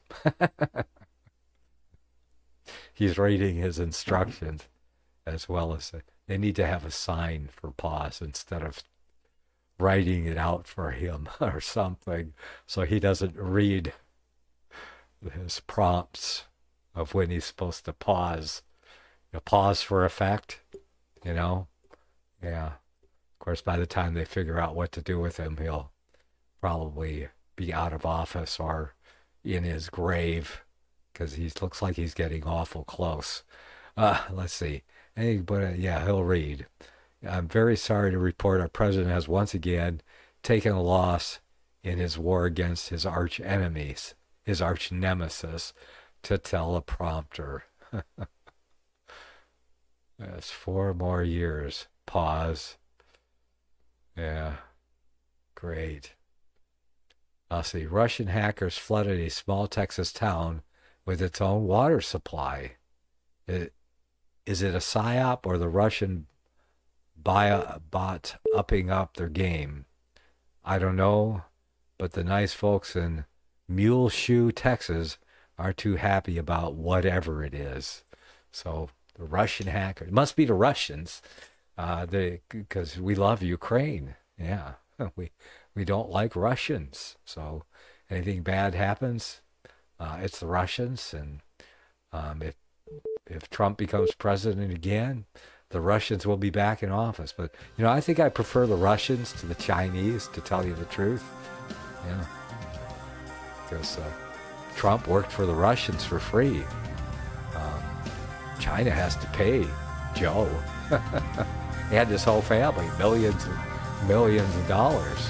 Speaker 2: He's reading his instructions as well as they need to have a sign for pause instead of writing it out for him or something so he doesn't read his prompts of when he's supposed to pause. Pause for effect, Yeah. Of course, by the time they figure out what to do with him, he'll probably be out of office or in his grave because he looks like he's getting awful close. Let's see. But yeah, he'll read. I'm very sorry to report our president has once again taken a loss in his war against his arch enemies, his arch nemesis, to teleprompter. That's 4 more years. Pause. Yeah. Great. I'll see. Russian hackers flooded a small Texas town with its own water supply. Is it a psyop or the Russian bot upping up their game? I don't know, but the nice folks in Muleshoe, Texas, aren't too happy about whatever it is. So the Russian hacker, it must be the Russians, because we love Ukraine. Yeah, we don't like Russians. So anything bad happens, it's the Russians. And if Trump becomes president again, the Russians will be back in office. But, I think I prefer the Russians to the Chinese, to tell you the truth. Yeah. Because Trump worked for the Russians for free. China has to pay Joe. He had this whole family, millions of dollars.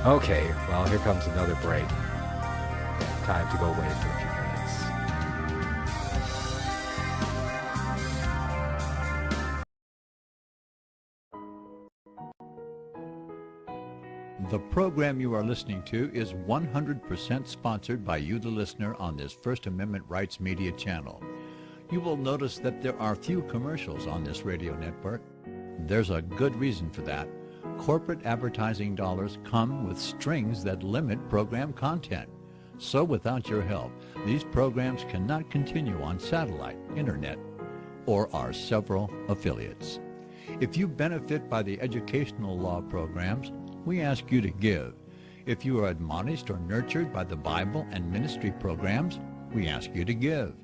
Speaker 2: Okay, well, here comes another break. Time to go away for a few minutes.
Speaker 5: The program you are listening to is 100% sponsored by you, the listener, on this First Amendment Rights Media channel. You will notice that there are few commercials on this radio network. There's a good reason for that. Corporate advertising dollars come with strings that limit program content. So without your help, these programs cannot continue on satellite, internet, or our several affiliates. If you benefit by the educational law programs, we ask you to give. If you are admonished or nurtured by the Bible and ministry programs, we ask you to give.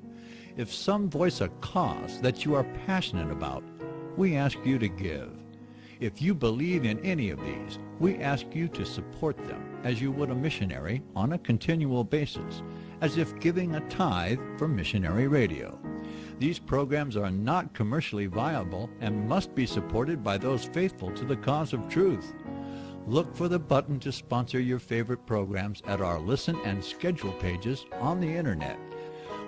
Speaker 5: If some voice a cause that you are passionate about, we ask you to give. If you believe in any of these, we ask you to support them as you would a missionary on a continual basis, as if giving a tithe for missionary radio. These programs are not commercially viable and must be supported by those faithful to the cause of truth. Look for the button to sponsor your favorite programs at our listen and schedule pages on the internet.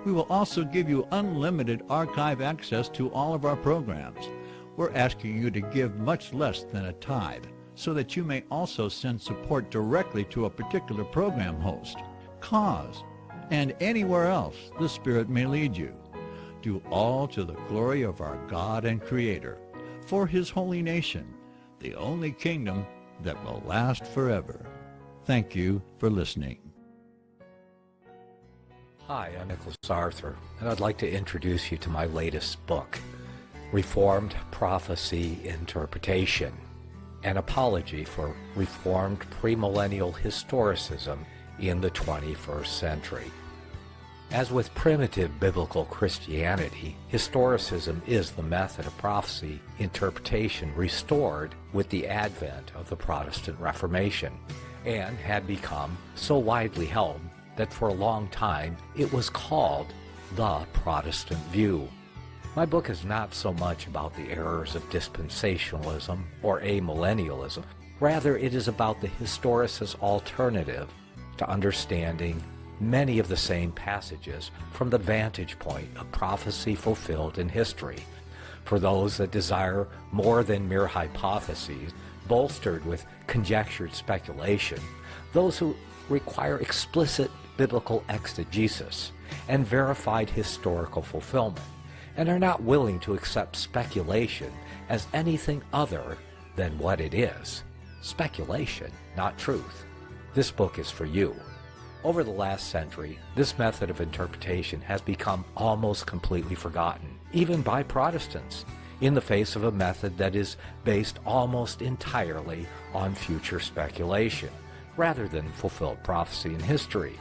Speaker 5: We will also give you unlimited archive access to all of our programs. We're asking you to give much less than a tithe so that you may also send support directly to a particular program host, cause, and anywhere else the Spirit may lead you. Do all to the glory of our God and Creator, for His holy nation, the only kingdom that will last forever. Thank you for listening.
Speaker 2: Hi, I'm Nicholas Arthur, and I'd like to introduce you to my latest book, Reformed Prophecy Interpretation, an apology for Reformed premillennial historicism in the 21st century. As with primitive biblical Christianity, historicism is the method of prophecy interpretation restored with the advent of the Protestant Reformation, and had become so widely held that for a long time it was called the Protestant view. My book is not so much about the errors of dispensationalism or amillennialism. Rather, it is about the historicist alternative to understanding many of the same passages from the vantage point of prophecy fulfilled in history. For those that desire more than mere hypotheses, bolstered with conjectured speculation, those who require explicit biblical exegesis and verified historical fulfillment, and are not willing to accept speculation as anything other than what it is. Speculation, not truth. This book is for you. Over the last century, this method of interpretation has become almost completely forgotten, even by Protestants, in the face of a method that is based almost entirely on future speculation, rather than fulfilled prophecy in history.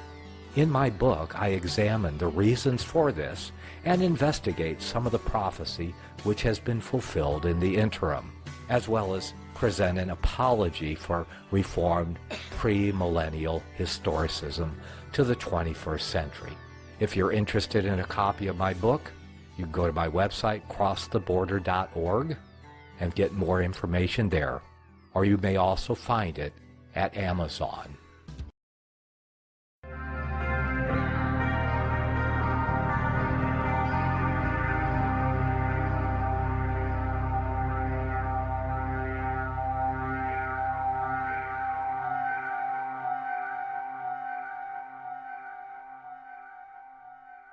Speaker 2: In my book, I examine the reasons for this and investigate some of the prophecy which has been fulfilled in the interim, as well as present an apology for Reformed premillennial historicism to the 21st century. If you're interested in a copy of my book, you can go to my website, crosstheborder.org, and get more information there. Or you may also find it at Amazon.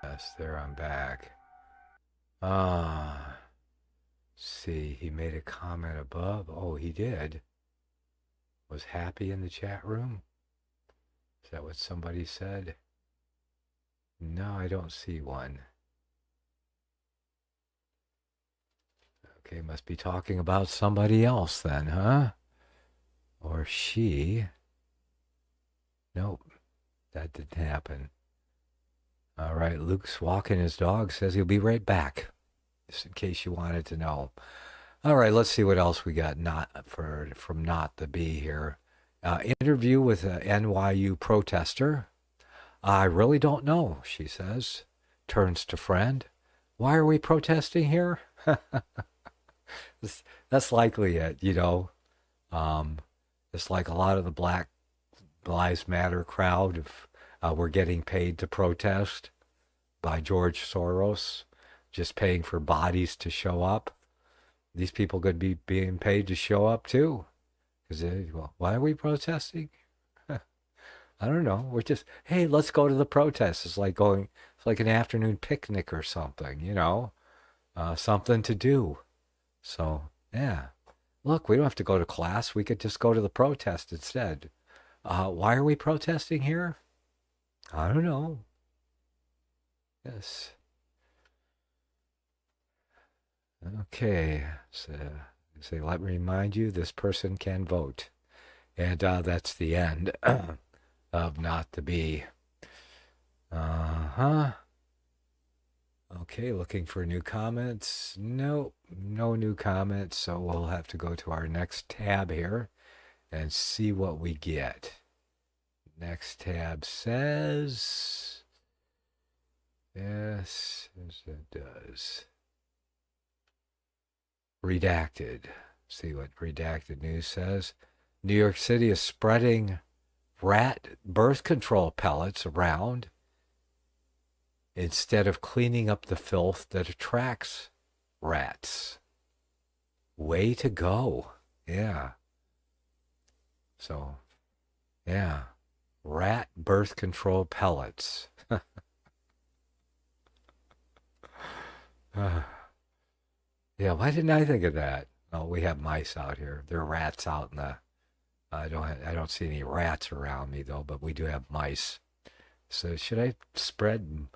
Speaker 2: Yes, there I'm back. See, he made a comment above. Oh, he did. Was happy in the chat room? Is that what somebody said? No, I don't see one. Okay, must be talking about somebody else then, huh? Or she. Nope, that didn't happen. All right, Luke's walking his dog, says he'll be right back, just in case you wanted to know. All right, let's see what else we got from Not the Bee here. Interview with an NYU protester. I really don't know, she says. Turns to friend. Why are we protesting here? That's likely it, you know. It's like a lot of the Black Lives Matter crowd were getting paid to protest by George Soros, just paying for bodies to show up. These people could be being paid to show up too, Well, why are we protesting? I don't know. We're just, hey, let's go to the protest. It's like an afternoon picnic or something, something to do. So, yeah. Look, we don't have to go to class. We could just go to the protest instead. Why are we protesting here? I don't know. Yes. Okay. So, say, let me remind you, this person can vote. And that's the end of Not to Be. Okay, looking for new comments. No new comments, so we'll have to go to our next tab here and see what we get. Next tab says, yes, as it does. Redacted. See what redacted news says. New York City is spreading rat birth control pellets around instead of cleaning up the filth that attracts rats. Way to go. Yeah. So, yeah. Rat birth control pellets. Yeah, why didn't I think of that? Oh, we have mice out here. There are rats out in the... I don't see any rats around me, though, but we do have mice. So should I spread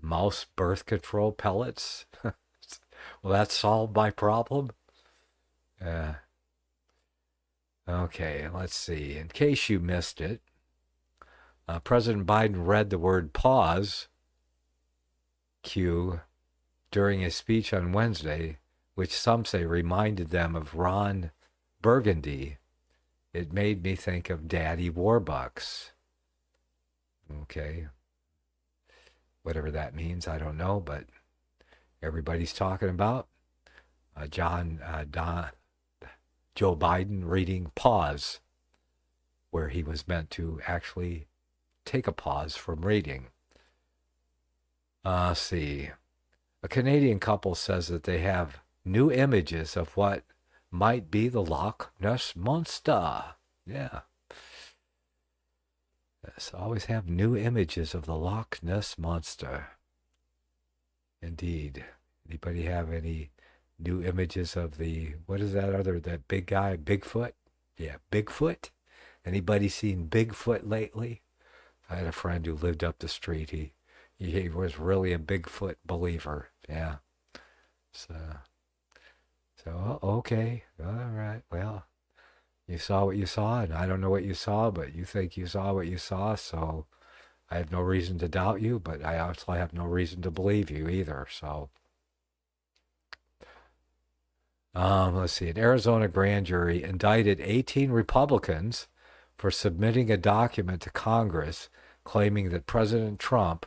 Speaker 2: mouse birth control pellets? Will that solve my problem? Okay, let's see. In case you missed it, President Biden read the word pause, Q, during his speech on Wednesday, which some say reminded them of Ron Burgundy. It made me think of Daddy Warbucks. Okay. Whatever that means, I don't know, but everybody's talking about Joe Biden reading pause, where he was meant to actually take a pause from reading. See. A Canadian couple says that they have new images of what might be the Loch Ness Monster. Yeah. Yes, always have new images of the Loch Ness Monster. Indeed. Anybody have any new images of what is that big guy, Bigfoot? Yeah, Bigfoot. Anybody seen Bigfoot lately? I had a friend who lived up the street. He was really a Bigfoot believer. Yeah. So okay. All right. Well, you saw what you saw, and I don't know what you saw, but you think you saw what you saw, so I have no reason to doubt you, but I also have no reason to believe you either. So, let's see. An Arizona grand jury indicted 18 Republicans for submitting a document to Congress claiming that President Trump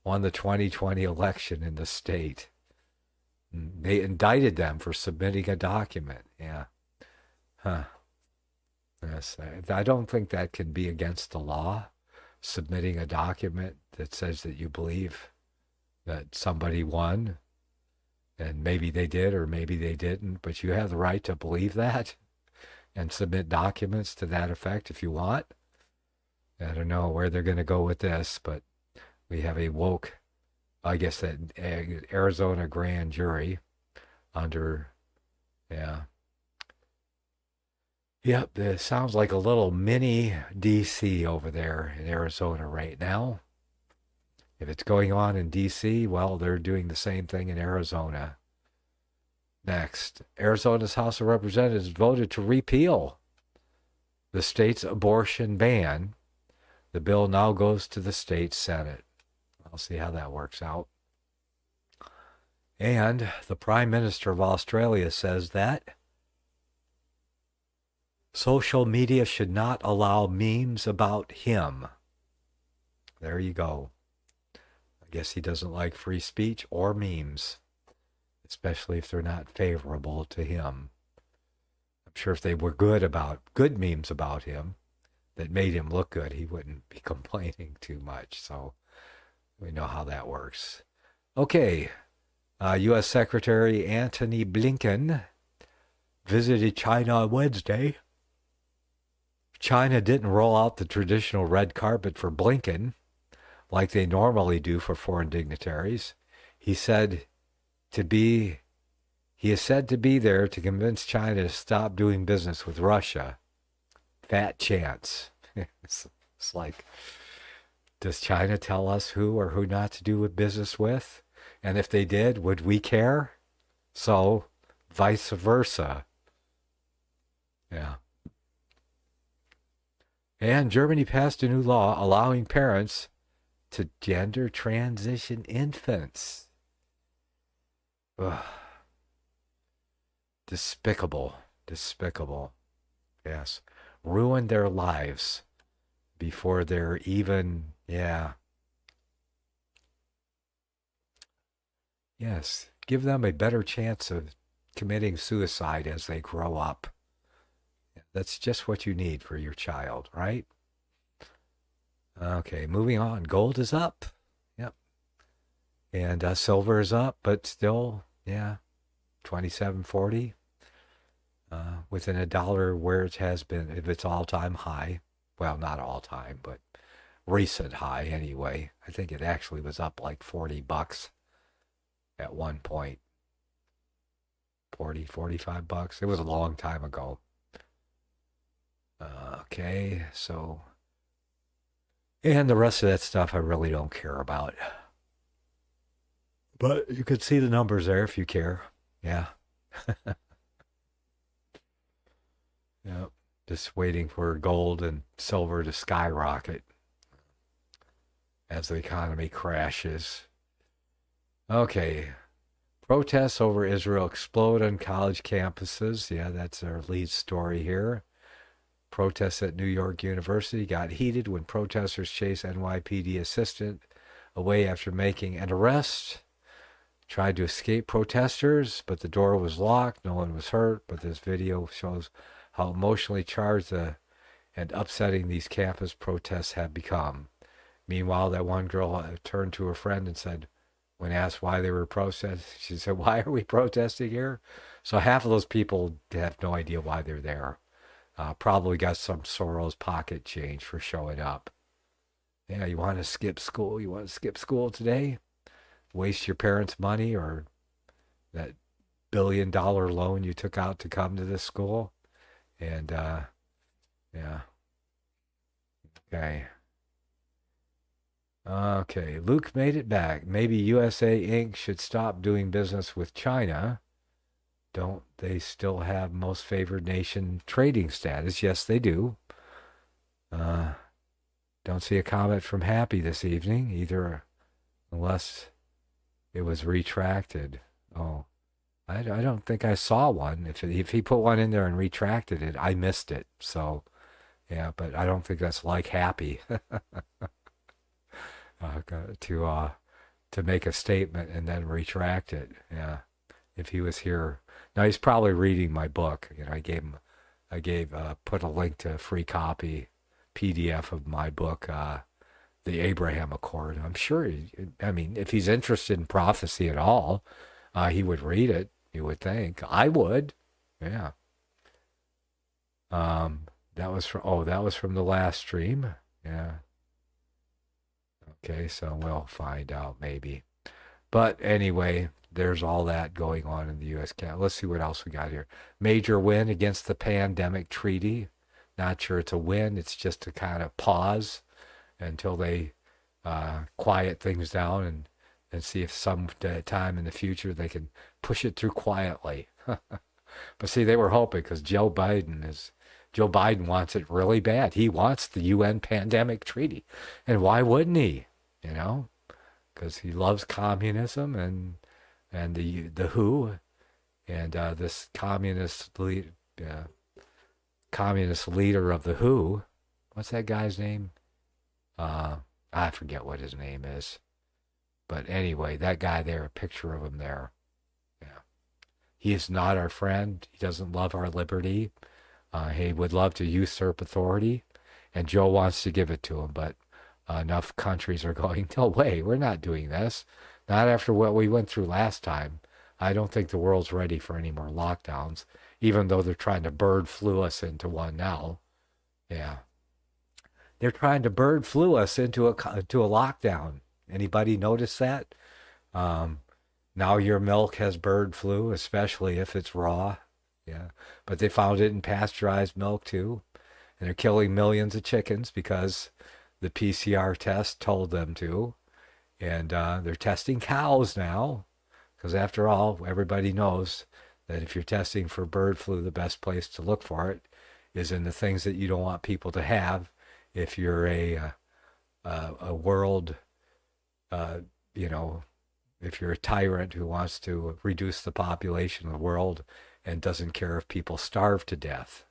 Speaker 2: won the 2020 election in the state. They indicted them for submitting a document. Yeah. Huh. Yes. I don't think that can be against the law, submitting a document that says that you believe that somebody won, and maybe they did or maybe they didn't, but you have the right to believe that and submit documents to that effect if you want. I don't know where they're going to go with this, but we have a woke, I guess, that Arizona grand jury under, yeah. Yep, it sounds like a little mini D.C. over there in Arizona right now. If it's going on in D.C., well, they're doing the same thing in Arizona. Next, Arizona's House of Representatives voted to repeal the state's abortion ban. The bill now goes to the state Senate. I'll see how that works out. And the Prime Minister of Australia says that social media should not allow memes about him. There you go. I guess he doesn't like free speech or memes, especially if they're not favorable to him. I'm sure if they were good memes about him that made him look good, he wouldn't be complaining too much. So we know how that works. Okay. U.S. Secretary Antony Blinken visited China on Wednesday. China didn't roll out the traditional red carpet for Blinken like they normally do for foreign dignitaries. He is said to be there to convince China to stop doing business with Russia. Fat chance. It's like, does China tell us who or who not to do business with? And if they did, would we care? So, vice versa. Yeah. And Germany passed a new law allowing parents to gender transition infants. Ugh. Despicable. Yes. Ruin their lives before they're even, yeah. Yes. Give them a better chance of committing suicide as they grow up. That's just what you need for your child, right? Okay, moving on. Gold is up. Yep. And silver is up, but still, yeah, $27.40. Within $1 where it has been, if it's all-time high. Well, not all-time, but recent high anyway. I think it actually was up like $40 at one point. 40, $45. It was a long time ago. Okay, so, and the rest of that stuff I really don't care about. But you could see the numbers there if you care. Yeah. Yep. Just waiting for gold and silver to skyrocket as the economy crashes. Okay. Protests over Israel explode on college campuses. Yeah, that's our lead story here. Protests at New York University got heated when protesters chased NYPD assistant away after making an arrest. Tried to escape protesters, but the door was locked. No one was hurt, but this video shows how emotionally charged and upsetting these campus protests have become. Meanwhile, that one girl turned to her friend and said, when asked why they were protesting, she said, "Why are we protesting here?" So half of those people have no idea why they're there. Probably got some Soros pocket change for showing up. Yeah, you want to skip school? You want to skip school today? Waste your parents' money or that $1 billion loan you took out to come to this school? And, yeah. Okay. Okay, Luke made it back. Maybe USA Inc. should stop doing business with China. Don't they still have most favored nation trading status? Yes, they do. Don't see a comment from Happy this evening either, unless it was retracted. Oh, I don't think I saw one. If he put one in there and retracted it, I missed it. So, yeah, but I don't think that's like Happy to make a statement and then retract it. Yeah, if he was here. Now he's probably reading my book. You know, I put a link to a free copy PDF of my book, The Abraham Accord. I'm sure, if he's interested in prophecy at all, he would read it, you would think. I would, yeah. That was from the last stream, yeah. Okay, so we'll find out maybe. But anyway, there's all that going on in the U.S. Let's see what else we got here. Major win against the pandemic treaty. Not sure it's a win. It's just to kind of pause until they quiet things down and see if some time in the future they can push it through quietly. But see, they were hoping because Joe Biden wants it really bad. He wants the UN pandemic treaty. And why wouldn't he? You know, because he loves communism and the WHO and this communist leader of the WHO. What's that guy's name? I forget what his name is. But anyway, that guy there, a picture of him there. Yeah. He is not our friend. He doesn't love our liberty. He would love to usurp authority. And Joe wants to give it to him, but enough countries are going, no way, we're not doing this. Not after what we went through last time. I don't think the world's ready for any more lockdowns, even though they're trying to bird flu us into one now. Yeah. They're trying to bird flu us into a lockdown. Anybody notice that? Now your milk has bird flu, especially if it's raw. Yeah. But they found it in pasteurized milk too. And they're killing millions of chickens because the PCR test told them to. And they're testing cows now. Because after all, everybody knows that if you're testing for bird flu, the best place to look for it is in the things that you don't want people to have. If you're a world, if you're a tyrant who wants to reduce the population of the world and doesn't care if people starve to death.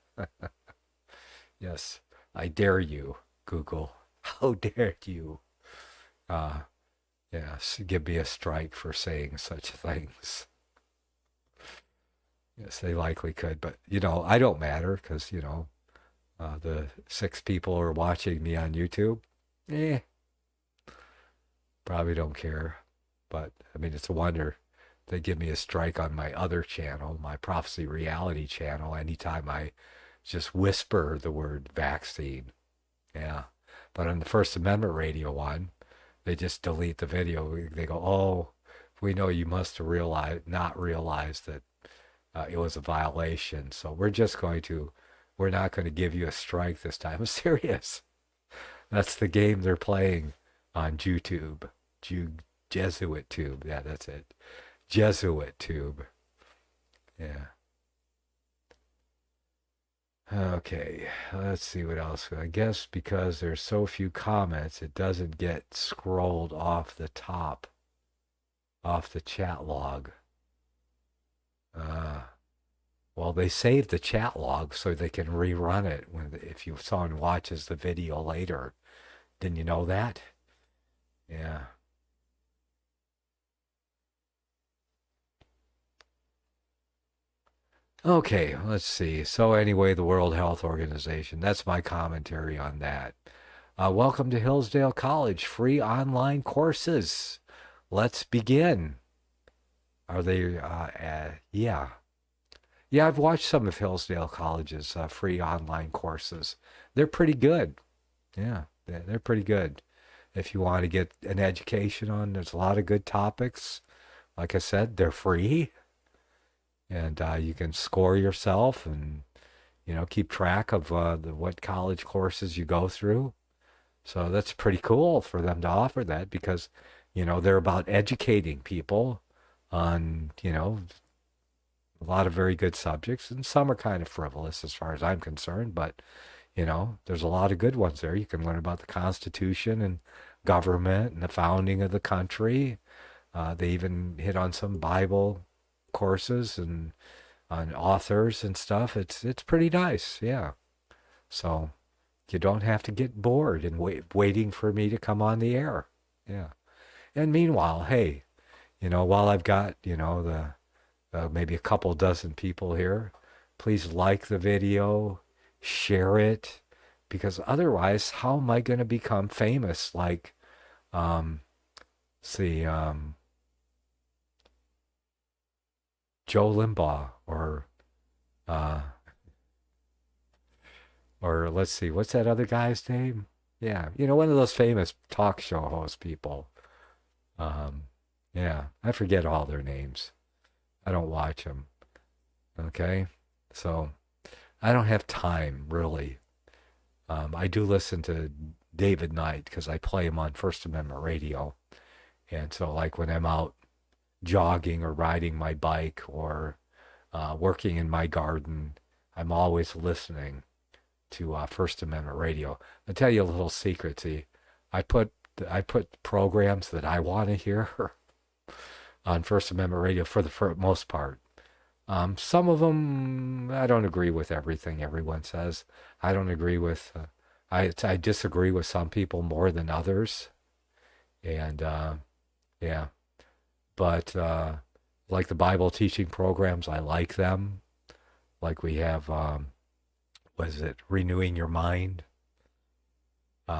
Speaker 2: Yes, I dare you, Google. How dare you? Yes, give me a strike for saying such things. Yes, they likely could, but, I don't matter because, the 6 people who are watching me on YouTube, probably don't care. But, it's a wonder they give me a strike on my other channel, my Prophecy Reality channel, anytime I just whisper the word vaccine. Yeah. But on the First Amendment Radio one, they just delete the video. They go, oh, we know you must have not realized that it was a violation. So we're not going to give you a strike this time. I'm serious. That's the game they're playing on YouTube. Jesuit Tube. Yeah, that's it. Jesuit Tube. Yeah. Okay, let's see what else. I guess because there's so few comments, it doesn't get scrolled off the top, off the chat log. Well, they save the chat log so they can rerun it if someone watches the video later. Didn't you know that? Yeah. Okay, let's see. So anyway, the World Health Organization, that's my commentary on that. Welcome to Hillsdale College, free online courses. Let's begin. Are they, yeah. Yeah, I've watched some of Hillsdale College's free online courses. They're pretty good. Yeah, they're pretty good. If you want to get an education on, there's a lot of good topics. Like I said, they're free. And you can score yourself and, keep track of what college courses you go through. So that's pretty cool for them to offer that because, they're about educating people on, a lot of very good subjects. And some are kind of frivolous as far as I'm concerned. But, there's a lot of good ones there. You can learn about the Constitution and government and the founding of the country. They even hit on some Bible courses and on authors and stuff. It's pretty nice, yeah. So you don't have to get bored and waiting for me to come on the air, yeah. And meanwhile, hey, while I've got the maybe a couple dozen people here, please like the video, share it, because otherwise, how am I going to become famous? Like, Joe Limbaugh or let's see, what's that other guy's name? Yeah, one of those famous talk show host people. Yeah, I forget all their names. I don't watch them. Okay, so I don't have time really. I do listen to David Knight because I play him on First Amendment Radio, and so like when I'm out jogging or riding my bike or working in my garden, I'm always listening to First Amendment Radio. I'll tell you a little secret. See, I put programs that I want to hear on First Amendment Radio for the most part. Some of them, I don't agree with everything everyone says. I don't agree with, I disagree with some people more than others. And, yeah. But, like the Bible teaching programs, I like them. Like we have, Renewing Your Mind,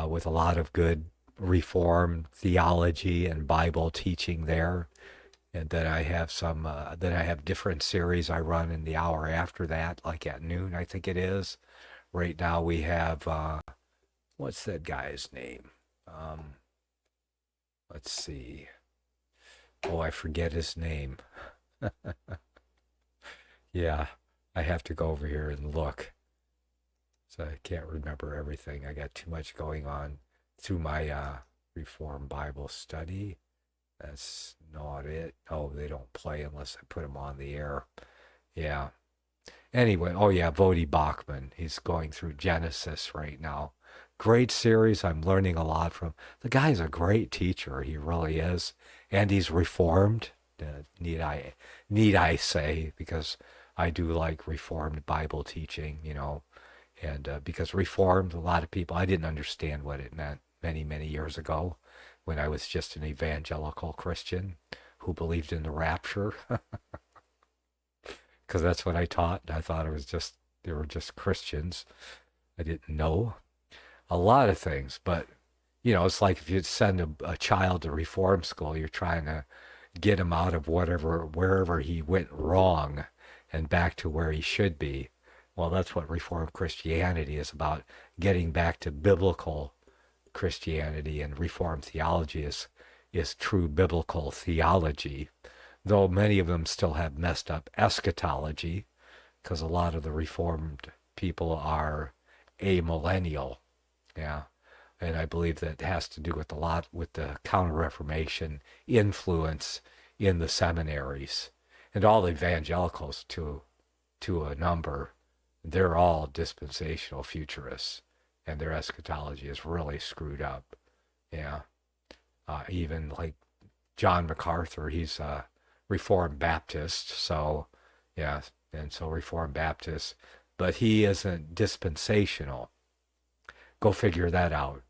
Speaker 2: with a lot of good Reformed theology and Bible teaching there. And then I have different series I run in the hour after that, like at noon, I think it is, Right now we have, what's that guy's name? Let's see. Oh, I forget his name. Yeah, I have to go over here and look. So I can't remember everything. I got too much going on through my Reformed Bible study. That's not it. Oh, they don't play unless I put them on the air. Yeah. Anyway, oh yeah, Vodi Bachman. He's going through Genesis right now. Great series. I'm learning a lot from. The guy's a great teacher. He really is. And he's Reformed. Need I say, because I do like Reformed Bible teaching, and because Reformed, a lot of people, I didn't understand what it meant many, many years ago when I was just an evangelical Christian who believed in the rapture. Because that's what I taught. I thought they were just Christians. I didn't know a lot of things, but it's like if you send a child to reform school, you're trying to get him out of wherever he went wrong and back to where he should be. Well, that's what Reformed Christianity is about, getting back to biblical Christianity, and Reformed theology is true biblical theology, though many of them still have messed up eschatology, because a lot of the Reformed people are amillennial. Yeah. And I believe that has to do with a lot with the Counter-Reformation influence in the seminaries. And all the evangelicals, to a number, they're all dispensational futurists. And their eschatology is really screwed up. Yeah. Even like John MacArthur, he's a Reformed Baptist. So, yeah. And so Reformed Baptist. But he isn't dispensational. Go figure that out.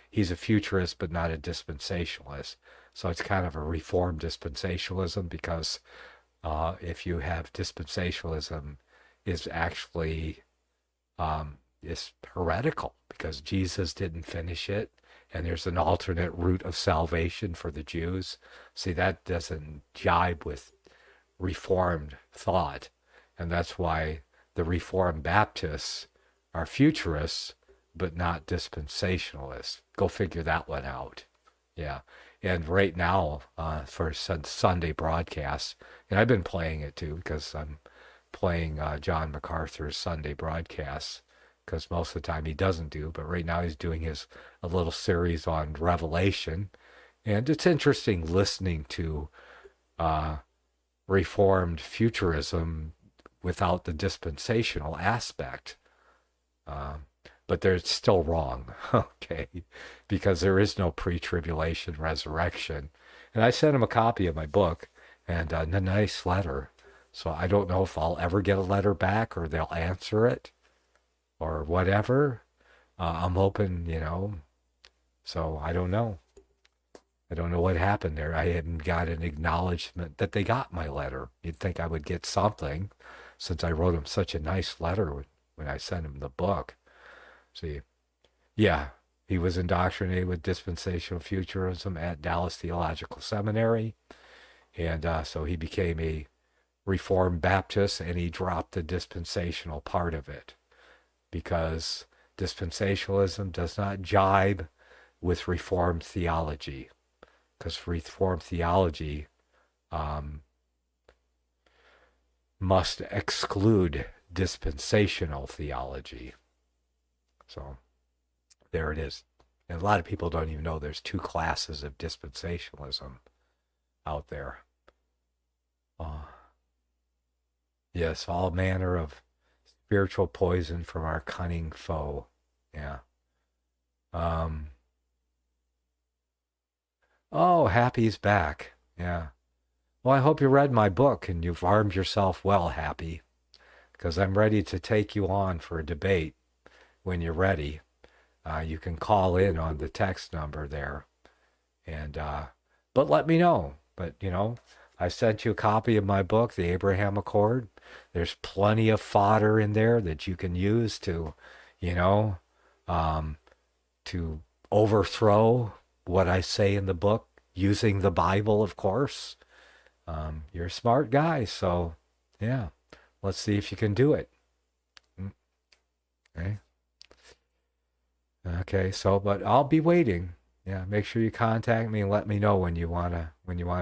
Speaker 2: He's a futurist but not a dispensationalist. So it's kind of a Reformed dispensationalism, because if you have dispensationalism, is actually is heretical, because Jesus didn't finish it, and there's an alternate route of salvation for the Jews. See, that doesn't jibe with Reformed thought, and that's why the Reformed Baptists are futurists but not dispensationalists. Go figure that one out. Yeah. And right now, for Sunday broadcasts, and I've been playing it too, because I'm playing John MacArthur's Sunday broadcasts, because most of the time he doesn't do, but right now he's doing a little series on Revelation. And it's interesting listening to Reformed futurism without the dispensational aspect. But they're still wrong, okay? Because there is no pre-tribulation resurrection. And I sent him a copy of my book and a nice letter. So I don't know if I'll ever get a letter back, or they'll answer it or whatever. I'm hoping, so I don't know. I don't know what happened there. I hadn't got an acknowledgement that they got my letter. You'd think I would get something, since I wrote him such a nice letter when I sent him the book. See, yeah, he was indoctrinated with dispensational futurism at Dallas Theological Seminary, and so he became a Reformed Baptist, and he dropped the dispensational part of it, because dispensationalism does not jibe with Reformed theology, because Reformed theology must exclude dispensational theology. So there it is. And a lot of people don't even know there's two classes of dispensationalism out there. Yes, all manner of spiritual poison from our cunning foe. Yeah. Oh, Happy's back. Yeah. Well, I hope you read my book and you've armed yourself well, Happy, because I'm ready to take you on for a debate when you're ready. You can call in on the text number there, and but let me know. But I sent you a copy of my book, The Abraham Accord. There's plenty of fodder in there that you can use to to overthrow what I say in the book, using the Bible, of course. You're a smart guy, so yeah, let's see if you can do it. Okay. Okay, so but I'll be waiting. Yeah, make sure you contact me and let me know when you wanna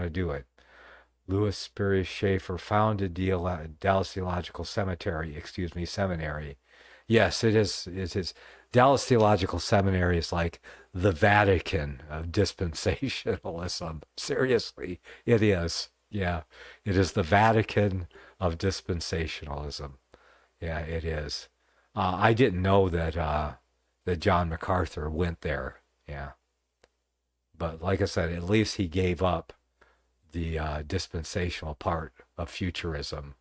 Speaker 2: do it. Louis Spurious Schaefer founded Dallas Theological Seminary. Yes, it is. It is. Dallas Theological Seminary is like the Vatican of dispensationalism. Seriously, it is. Yeah, it is the Vatican of dispensationalism. Yeah, it is. I didn't know that John MacArthur went there. Yeah, but like I said, at least he gave up the dispensational part of futurism,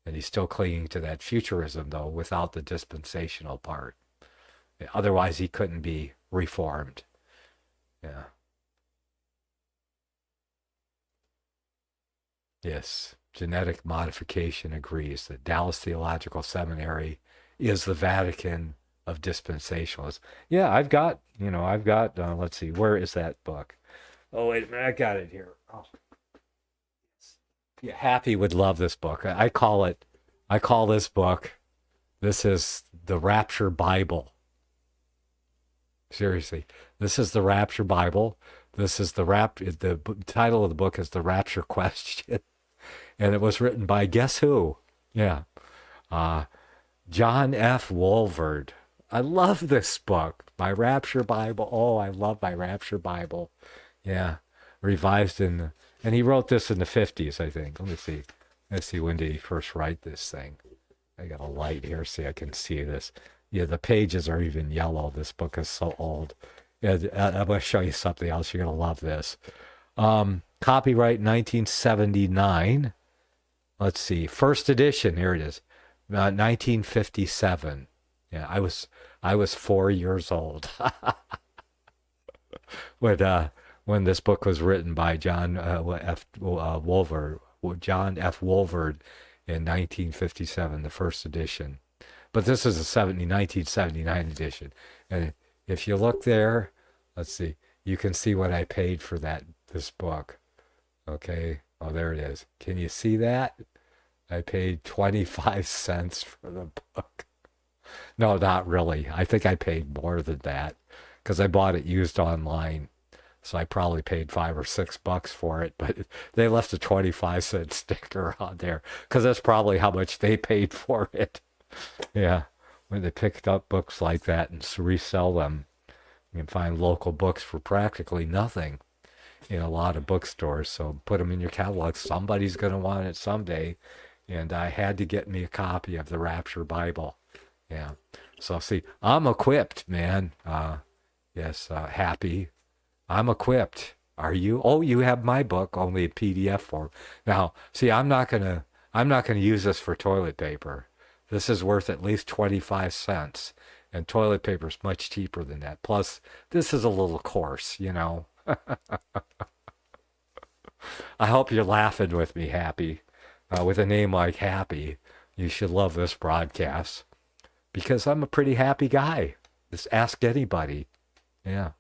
Speaker 2: and he's still clinging to that futurism though, without the dispensational part. Otherwise, he couldn't be reformed. Yeah. Yes, genetic modification agrees that Dallas Theological Seminary is the Vatican of dispensationalism. Yeah, I've got, let's see, where is that book? Oh, wait a minute, I got it here. Oh. Yeah, Happy would love this book. I call this book, this is the Rapture Bible. Seriously, this is the Rapture Bible. This is the title of the book is The Rapture Question. And it was written by guess who? Yeah. John F. Wolverd. I love this book, My Rapture Bible. Oh, I love My Rapture Bible. Yeah. Revised and he wrote this in the 50s, I think. Let me see. Let's see, when did he first write this thing? I got a light here, see I can see this. Yeah, the pages are even yellow. This book is so old. Yeah, I'm going to show you something else. You're going to love this. Copyright 1979. Let's see. First edition. Here it is. 1957. Yeah, I was 4 years old when this book was written by John F. Wolverd in 1957, the first edition. But this is a 1979 edition. And if you look there, let's see, you can see what I paid for this book. Okay. Oh, there it is. Can you see that? I paid 25 cents for the book. No, not really. I think I paid more than that because I bought it used online. So I probably paid $5 or $6 for it, but they left a 25-cent sticker on there because that's probably how much they paid for it. Yeah. When they picked up books like that and resell them, you can find local books for practically nothing in a lot of bookstores. So put them in your catalog. Somebody's going to want it someday. And I had to get me a copy of the Rapture Bible. Yeah. So see, I'm equipped, man. Yes, Happy. I'm equipped. Are you? Oh, you have my book, only a PDF form. Now, see, I'm not gonna use this for toilet paper. This is worth at least 25 cents. And toilet paper is much cheaper than that. Plus, this is a little coarse, you know. I hope you're laughing with me, Happy. With a name like Happy, you should love this broadcast. Because I'm a pretty happy guy. Just ask anybody. Yeah.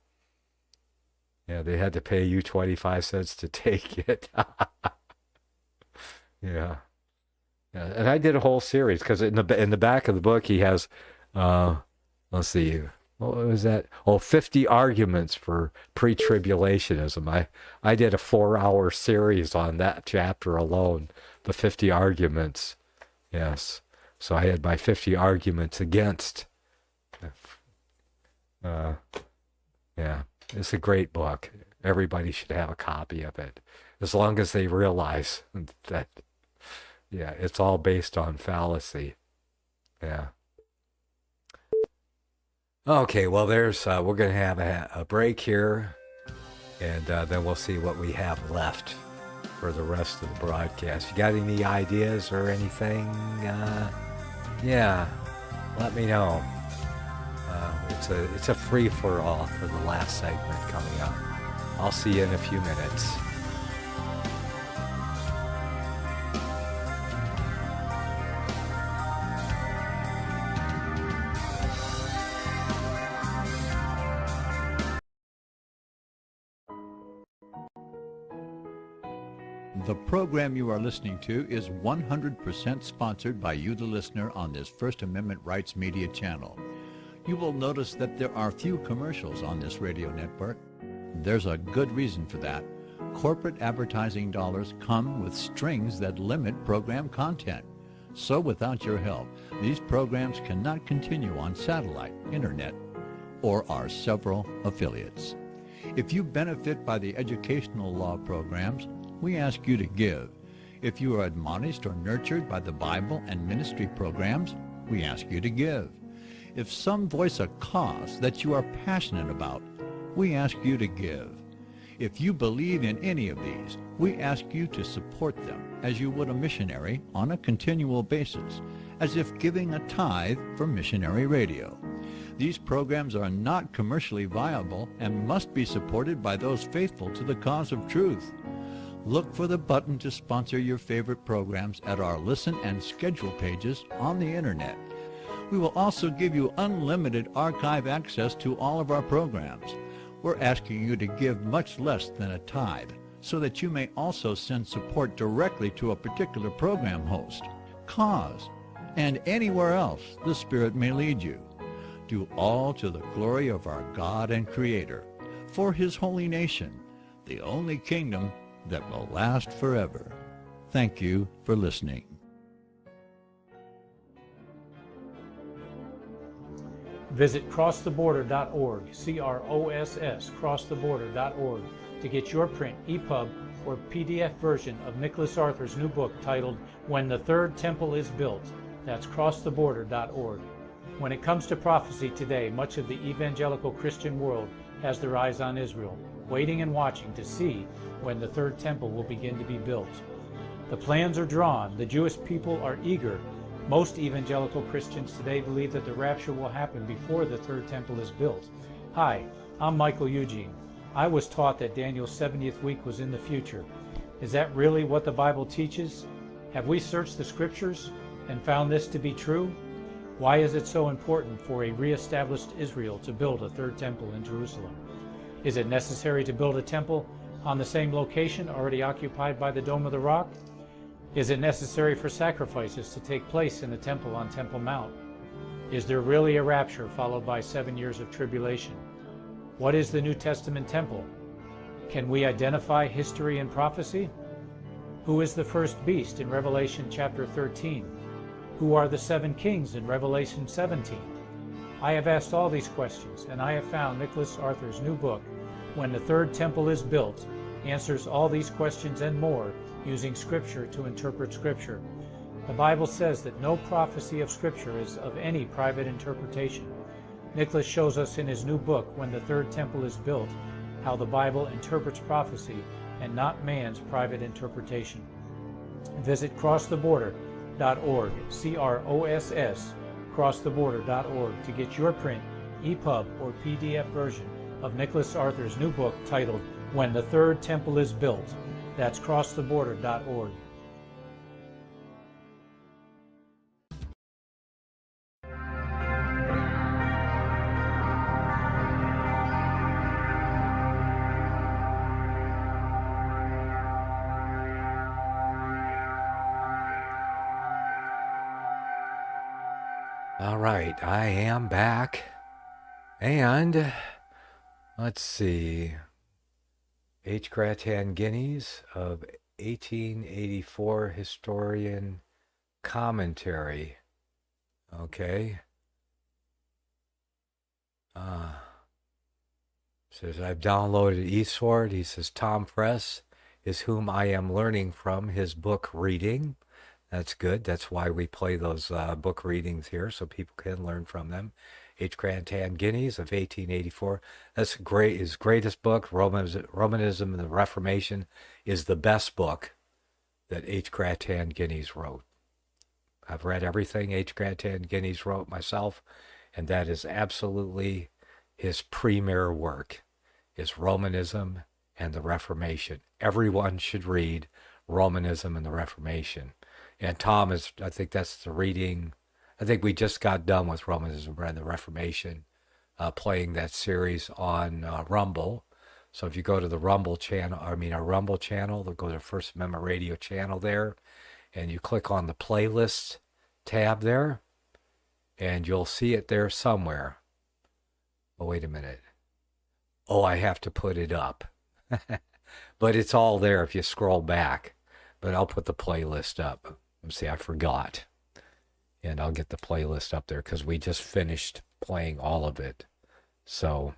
Speaker 2: Yeah, they had to pay you 25 cents to take it. Yeah. Yeah. And I did a whole series because in the back of the book he has, let's see, what was that? Oh, 50 arguments for pre-tribulationism. I did a 4-hour series on that chapter alone, the 50 arguments. Yes. So I had my 50 arguments against. Yeah. It's a great book. Everybody should have a copy of it, as long as they realize that, yeah, it's all based on fallacy. Yeah. Okay, well, we're going to have a break here, and then we'll see what we have left for the rest of the broadcast. You got any ideas or anything? Yeah, let me know. It's a free-for-all for the last segment coming up. I'll see you in a few minutes.
Speaker 5: The program you are listening to is 100% sponsored by you, the listener, on this First Amendment Rights Media channel. You will notice that there are few commercials on this radio network. There's a good reason for that. Corporate advertising dollars come with strings that limit program content. So without your help, these programs cannot continue on satellite, internet, or our several affiliates. If you benefit by the educational law programs, we ask you to give. If you are admonished or nurtured by the Bible and ministry programs, we ask you to give. If some voice a cause that you are passionate about, we ask you to give. If you believe in any of these, we ask you to support them as you would a missionary on a continual basis, as if giving a tithe for missionary radio. These programs are not commercially viable and must be supported by those faithful to the cause of truth. Look for the button to sponsor your favorite programs at our listen and schedule pages on the internet. We will also give you unlimited archive access to all of our programs. We're asking you to give much less than a tithe so that you may also send support directly to a particular program host, cause, and anywhere else the Spirit may lead you. Do all to the glory of our God and Creator, for His holy nation, the only kingdom that will last forever. Thank you for listening.
Speaker 7: Visit crosstheborder.org, C-R-O-S-S, crosstheborder.org, to get your print, EPUB, or PDF version of Nicholas Arthur's new book titled When the Third Temple is Built. That's crosstheborder.org. When it comes to prophecy today, much of the evangelical Christian world has their eyes on Israel, waiting and watching to see when the third temple will begin to be built. The plans are drawn. The Jewish people are eager. Most evangelical Christians today believe that the rapture will happen before the third temple is built. Hi, I'm Michael Eugene. I was taught that Daniel's 70th week was in the future. Is that really what the Bible teaches? Have we searched the scriptures and found this to be true? Why is it so important for a re-established Israel to build a third temple in Jerusalem? Is it necessary to build a temple on the same location already occupied by the Dome of the Rock? Is it necessary for sacrifices to take place in the temple on Temple Mount? Is there really a rapture followed by 7 years of tribulation? What is the New Testament temple? Can we identify history and prophecy? Who is the first beast in Revelation chapter 13? Who are the 7 kings in Revelation 17? I have asked all these questions, and I have found Nicholas Arthur's new book, When the Third Temple is Built, answers all these questions and more using Scripture to interpret Scripture. The Bible says that no prophecy of Scripture is of any private interpretation. Nicholas shows us in his new book, When the Third Temple is Built, how the Bible interprets prophecy and not man's private interpretation. Visit crosstheborder.org, C-R-O-S-S, crosstheborder.org, to get your print, EPUB, or PDF version of Nicholas Arthur's new book titled When the Third Temple is Built. That's crosstheborder.org.
Speaker 2: All right, I am back. And let's see. H. Gratan Guineas of 1884 historian commentary. Okay. Says, I've downloaded Eastward. He says, Tom Press is whom I am learning from his book reading. That's good. That's why we play those book readings here, so people can learn from them. H. Gratan Guineas of 1884. That's great. His greatest book, Romanism and the Reformation, is the best book that H. Gratan Guineas wrote. I've read everything H. Gratan Guineas wrote myself, and that is absolutely his premier work, is Romanism and the Reformation. Everyone should read Romanism and the Reformation. And Tom is, I think that's the reading. I think we just got done with Romanism and the Reformation, playing that series on Rumble. So if you go to the Rumble channel, our Rumble channel, they'll go to First Amendment Radio channel there, and you click on the playlist tab there, and you'll see it there somewhere. Oh, wait a minute. Oh, I have to put it up. But it's all there if you scroll back. But I'll put the playlist up. Let's see, I forgot. And I'll get the playlist up there because we just finished playing all of it. So,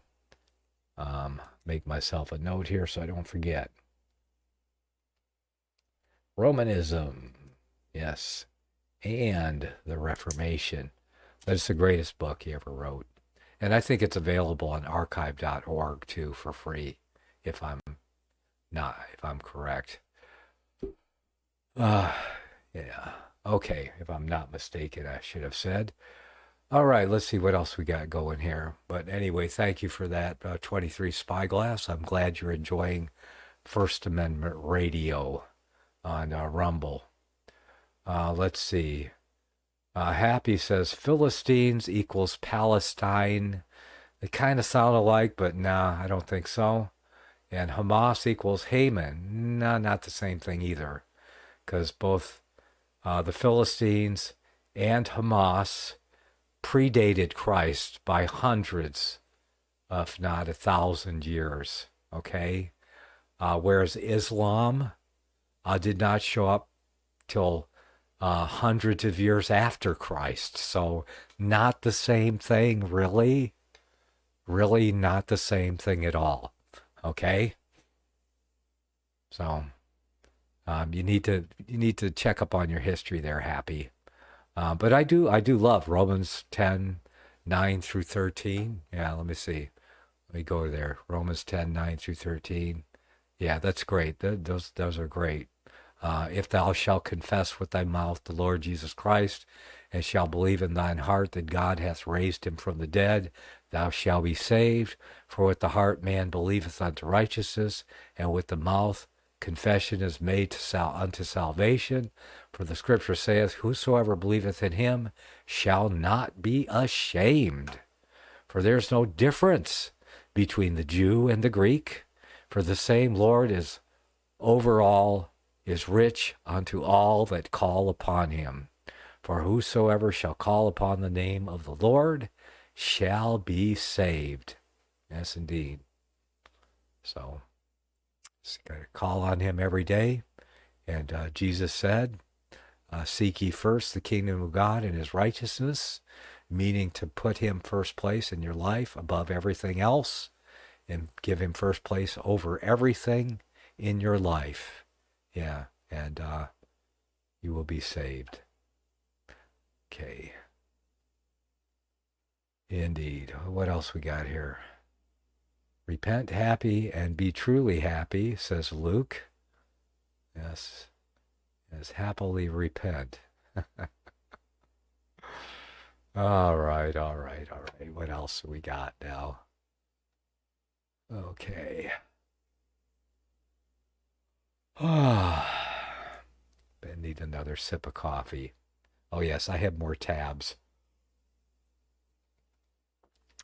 Speaker 2: make myself a note here so I don't forget. Romanism, yes, and the Reformation. That's the greatest book he ever wrote. And I think it's available on archive.org too for free, if I'm correct. Yeah. Okay, if I'm not mistaken, I should have said. All right, let's see what else we got going here. But anyway, thank you for that 23 Spyglass. I'm glad you're enjoying First Amendment Radio on Rumble. Let's see. Happy says Philistines equals Palestine. They kind of sound alike, but nah, I don't think so. And Hamas equals Haman. Nah, not the same thing either. Because both the Philistines and Hamas predated Christ by hundreds, if not 1,000 years. Okay? Whereas Islam did not show up till hundreds of years after Christ. So not the same thing, really. Really not the same thing at all. Okay? So you need to check up on your history there, Happy. But I do love Romans 10, 9 through 13. Yeah, let me see. Let me go there. Romans 10, 9 through 13. Yeah, that's great. Those are great. If thou shalt confess with thy mouth the Lord Jesus Christ, and shalt believe in thine heart that God hath raised him from the dead, thou shalt be saved. For with the heart man believeth unto righteousness, and with the mouth confession is made unto salvation. For the scripture saith, whosoever believeth in him shall not be ashamed. For there's no difference between the Jew and the Greek, for the same Lord is over all, is rich unto all that call upon him. For whosoever shall call upon the name of the Lord shall be saved. Yes, indeed. So, just got to call on him every day. And Jesus said, seek ye first the kingdom of God and his righteousness, meaning to put him first place in your life above everything else, and give him first place over everything in your life. Yeah, and you will be saved. Okay. Indeed. What else we got here? Repent happy and be truly happy, says Luke. Yes. Yes, happily repent. All right. What else we got now? Okay. I need another sip of coffee. Oh, yes, I have more tabs.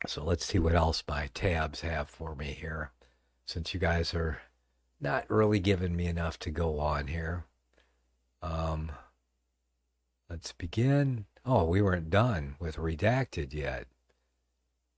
Speaker 2: So let's see what else my tabs have for me here, since you guys are not really giving me enough to go on here. Let's begin. Oh, we weren't done with redacted yet.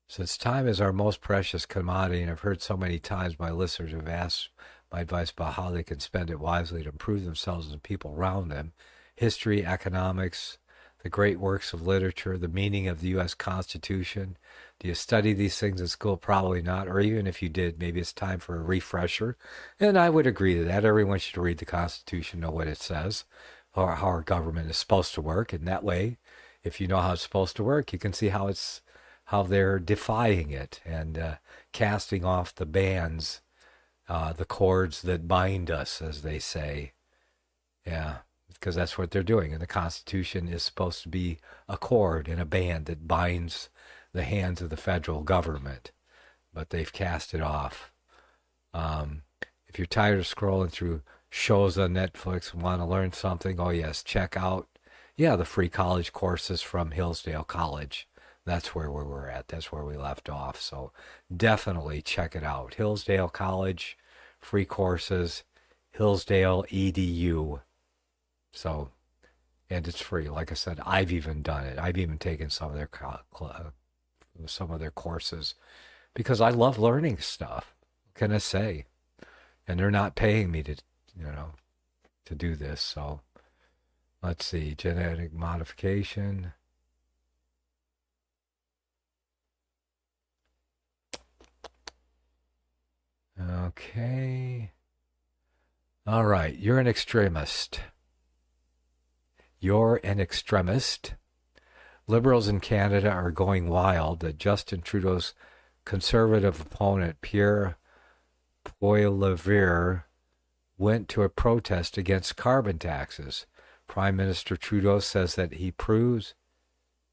Speaker 2: Since time is our most precious commodity, and I've heard so many times my listeners have asked my advice about how they can spend it wisely to improve themselves and the people around them, history, economics, the great works of literature, the meaning of the U.S. Constitution. Do you study these things in school? Probably not. Or even if you did, maybe it's time for a refresher. And I would agree to that. Everyone should read the Constitution, know what it says, or how our government is supposed to work. And that way, if you know how it's supposed to work, you can see how they're defying it and casting off the bands, the cords that bind us, as they say. Yeah, because that's what they're doing. And the Constitution is supposed to be a cord and a band that binds the hands of the federal government, but they've cast it off. If you're tired of scrolling through shows on Netflix and want to learn something, oh yes, check out, the free college courses from Hillsdale College. That's where we were at. That's where we left off. So definitely check it out. Hillsdale College, free courses, Hillsdale EDU. So, and it's free. Like I said, I've even done it. I've even taken some of their courses because I love learning stuff. What can I say? And they're not paying me to do this. So let's see, genetic modification. Okay. All right. You're an extremist. You're an extremist. Liberals in Canada are going wild that Justin Trudeau's conservative opponent, Pierre Poilievre, went to a protest against carbon taxes. Prime Minister Trudeau says that he proves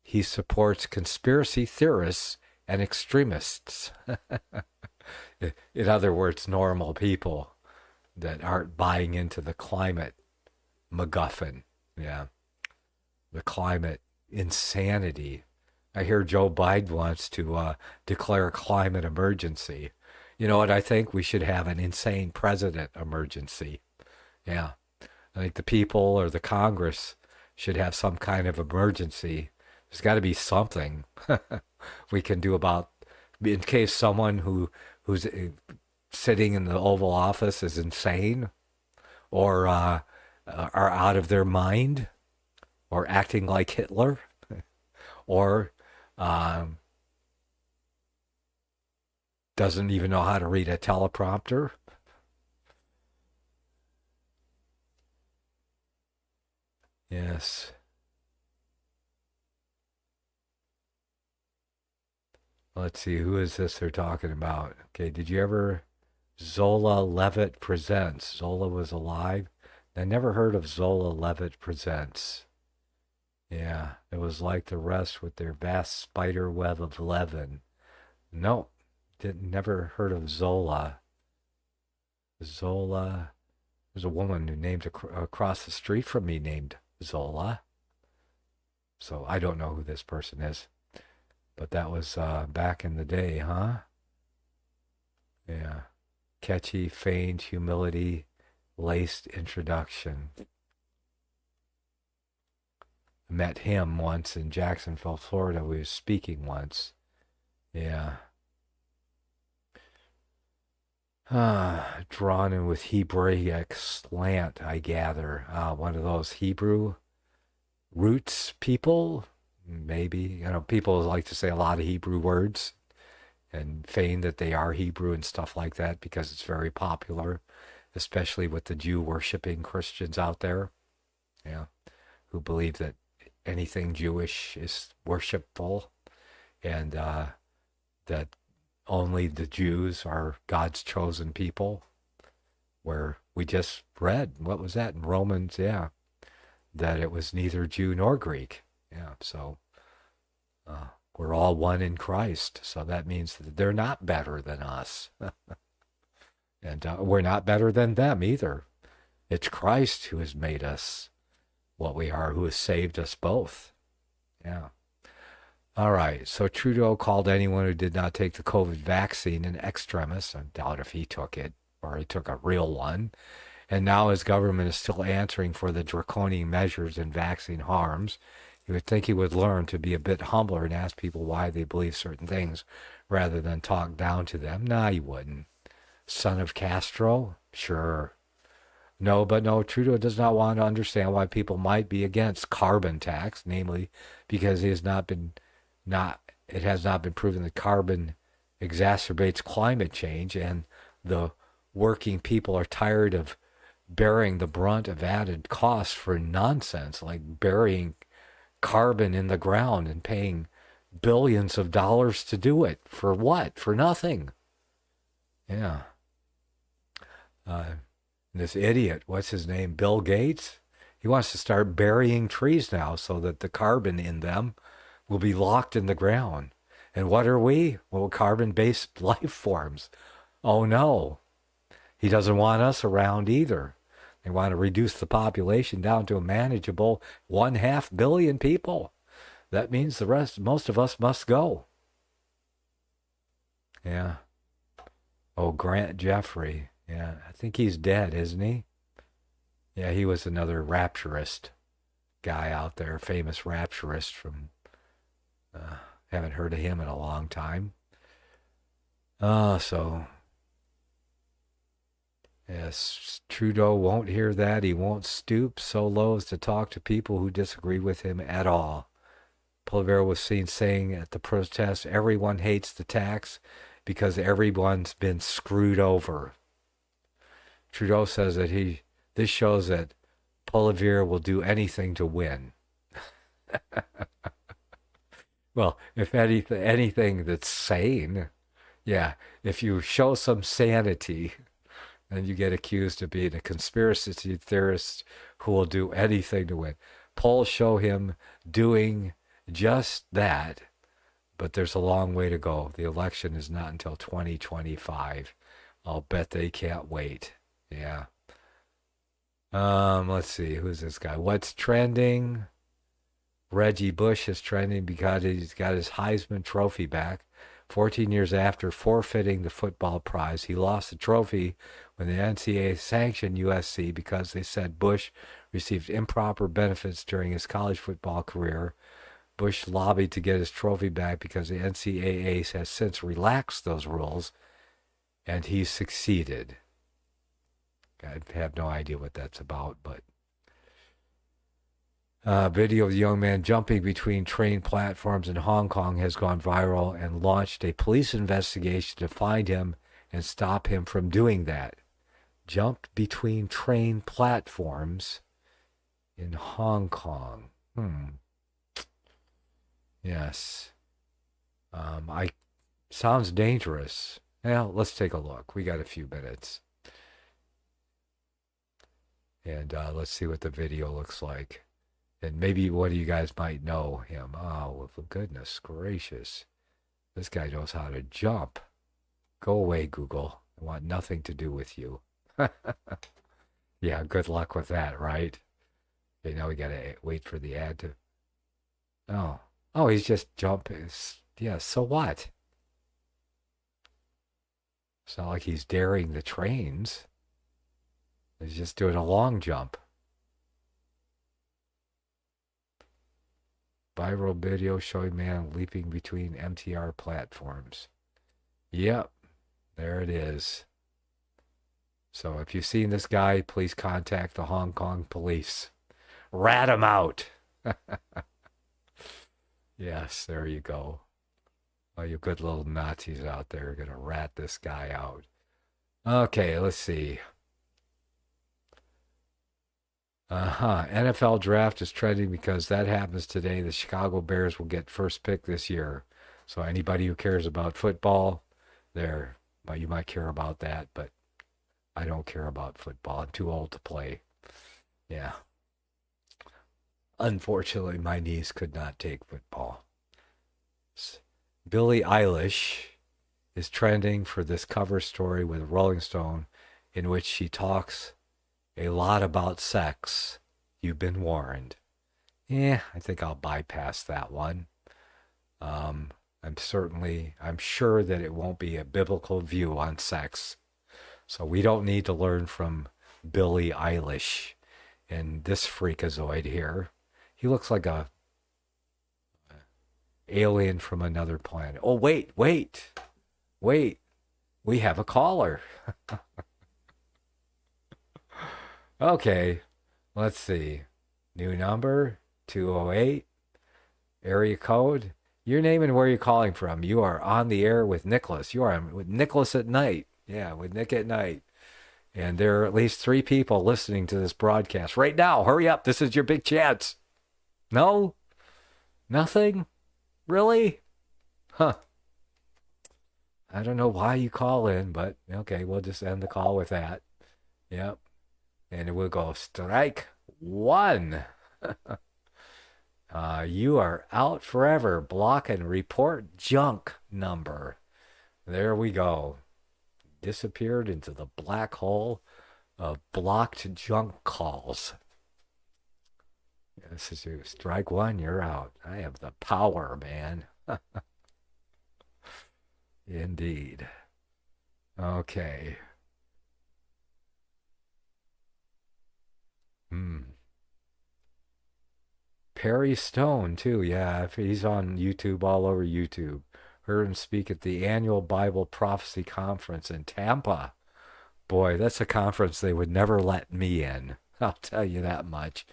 Speaker 2: he supports conspiracy theorists and extremists. In other words, normal people that aren't buying into the climate MacGuffin. Yeah. The climate insanity. I hear Joe Biden wants to declare a climate emergency. You know what I think? We should have an insane president emergency. Yeah. I think the people or the Congress should have some kind of emergency. There's got to be something we can do about, in case someone who's sitting in the Oval Office is insane or are out of their mind or acting like Hitler or doesn't even know how to read a teleprompter. Yes. Let's see, who is this they're talking about? Okay, did you ever... Zola Levitt Presents. Zola was alive. I never heard of Zola Levitt Presents. Yeah, it was like the rest with their vast spider web of leaven. No, never heard of Zola. Zola. There's a woman who named across the street from me named Zola. So I don't know who this person is. But that was back in the day, huh? Yeah. Catchy, feigned humility, laced introduction. I met him once in Jacksonville, Florida. We were speaking once. Yeah. Drawn in with Hebraic slant, I gather. One of those Hebrew roots people, maybe. People like to say a lot of Hebrew words and feign that they are Hebrew and stuff like that because it's very popular, especially with the Jew-worshipping Christians out there, who believe that anything Jewish is worshipful and that only the Jews are God's chosen people, where we just read, what was that in Romans? Yeah, that it was neither Jew nor Greek. Yeah, so we're all one in Christ. So that means that they're not better than us. And we're not better than them either. It's Christ who has made us what we are, who has saved us both. Yeah. All right, so Trudeau called anyone who did not take the COVID vaccine an extremist. I doubt if he took it or he took a real one. And now his government is still answering for the draconian measures and vaccine harms. You would think he would learn to be a bit humbler and ask people why they believe certain things rather than talk down to them. Nah, he wouldn't. Son of Castro? Sure. No, Trudeau does not want to understand why people might be against carbon tax, namely because it has not been proven that carbon exacerbates climate change, and the working people are tired of bearing the brunt of added costs for nonsense like burying carbon in the ground and paying billions of dollars to do it. For what? For nothing. Yeah. This idiot, what's his name, Bill Gates? He wants to start burying trees now so that the carbon in them will be locked in the ground. And what are we? Well, carbon-based life forms. Oh no. He doesn't want us around either. They want to reduce the population down to a manageable 500 million people. that means most of us must go. Yeah. Oh, Grant Jeffrey. Yeah, I think he's dead, isn't he? Yeah, he was another rapturist guy out there, famous rapturist from, haven't heard of him in a long time. Yes, Trudeau won't hear that. He won't stoop so low as to talk to people who disagree with him at all. Poilievre was seen saying at the protest, everyone hates the tax because everyone's been screwed over. Trudeau says that this shows that Poilievre will do anything to win. Well, if anything that's sane, yeah, if you show some sanity, then you get accused of being a conspiracy theorist who will do anything to win. Polls show him doing just that, but there's a long way to go. The election is not until 2025. I'll bet they can't wait. Yeah. Let's see. Who's this guy? What's trending? Reggie Bush is trending because he's got his Heisman Trophy back. 14 years after forfeiting the football prize, he lost the trophy when the NCAA sanctioned USC because they said Bush received improper benefits during his college football career. Bush lobbied to get his trophy back because the NCAA has since relaxed those rules, and he succeeded. I have no idea what that's about, but video of the young man jumping between train platforms in Hong Kong has gone viral and launched a police investigation to find him and stop him from doing that. Jumped between train platforms in Hong Kong. Yes. Sounds dangerous. Well, let's take a look. We got a few minutes. And let's see what the video looks like. And maybe one of you guys might know him. Oh, goodness gracious. This guy knows how to jump. Go away, Google. I want nothing to do with you. Yeah, good luck with that, right? Okay, now we got to wait for the ad to... Oh, he's just jumping. Yeah, so what? It's not like he's daring the trains. He's just doing a long jump. Viral video showing man leaping between MTR platforms. Yep, there it is. So if you've seen this guy, please contact the Hong Kong police. Rat him out. Yes, there you go. Oh, you good little Nazis out there are going to rat this guy out. Okay, let's see. NFL draft is trending because that happens today. The Chicago Bears will get first pick this year. So anybody who cares about football, well, you might care about that, but I don't care about football. I'm too old to play. Yeah. Unfortunately, my niece could not take football. Billie Eilish is trending for this cover story with Rolling Stone in which she talks a lot about sex. You've been warned. I think I'll bypass that one. I'm sure that it won't be a biblical view on sex. So we don't need to learn from Billie Eilish and this freakazoid here. He looks like a alien from another planet. Oh, wait. We have a caller. Okay, let's see. New number, 208, area code. Your name and where you're calling from. You are on the air with Nicholas. You are on with Nicholas at Night. Yeah, with Nick at Night. And there are at least 3 people listening to this broadcast right now. Hurry up. This is your big chance. No? Nothing? Really? Huh. I don't know why you call in, but okay, we'll just end the call with that. Yep. And it will go strike 1. You are out forever. Block and report junk number. There we go. Disappeared into the black hole of blocked junk calls. This is you. Strike one, you're out. I have the power, man. Indeed. Okay. Perry Stone, too. Yeah, he's on YouTube, all over YouTube. Heard him speak at the annual Bible Prophecy Conference in Tampa. Boy, that's a conference they would never let me in. I'll tell you that much.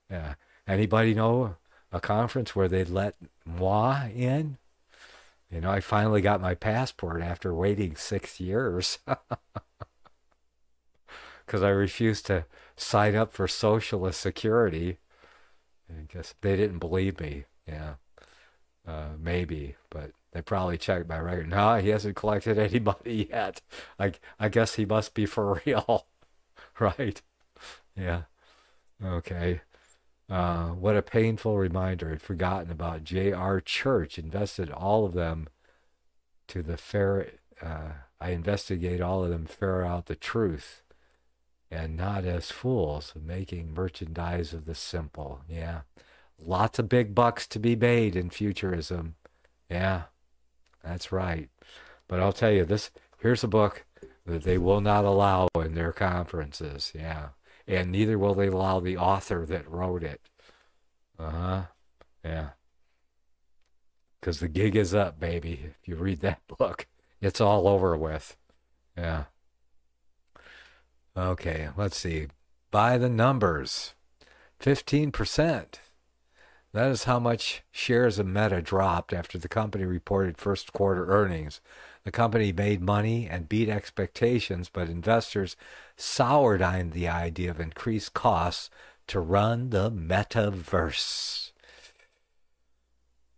Speaker 2: Yeah. Anybody know a conference where they'd let moi in? You know, I finally got my passport after waiting 6 years. Because I refused to sign up for Socialist Security. I guess they didn't believe me. Yeah. Maybe, but they probably checked my record. No, he hasn't collected anybody yet. I guess he must be for real. Right? Yeah. Okay. What a painful reminder. I'd forgotten about J.R. Church. Invested all of them to the fair. I investigate all of them, ferret out the truth, and not as fools, making merchandise of the simple. Yeah. Lots of big bucks to be made in futurism. Yeah, that's right. But I'll tell you this, here's a book that they will not allow in their conferences. Yeah. And neither will they allow the author that wrote it. Yeah. Because the gig is up, baby. If you read that book, it's all over with. Yeah. Okay, let's see. By the numbers, 15%. That is how much shares of Meta dropped after the company reported first quarter earnings. The company made money and beat expectations, but investors soured on the idea of increased costs to run the metaverse.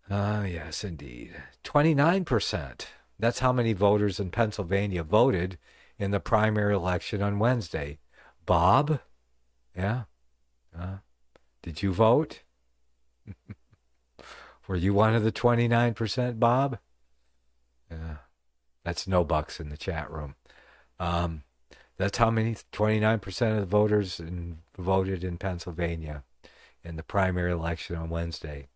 Speaker 2: Yes, indeed. 29%. That's how many voters in Pennsylvania voted in the primary election on Wednesday. Bob? Yeah? Did you vote? Were you one of the 29%, Bob? Yeah. That's no bucks in the chat room. That's how many 29% of the voters voted in Pennsylvania in the primary election on Wednesday.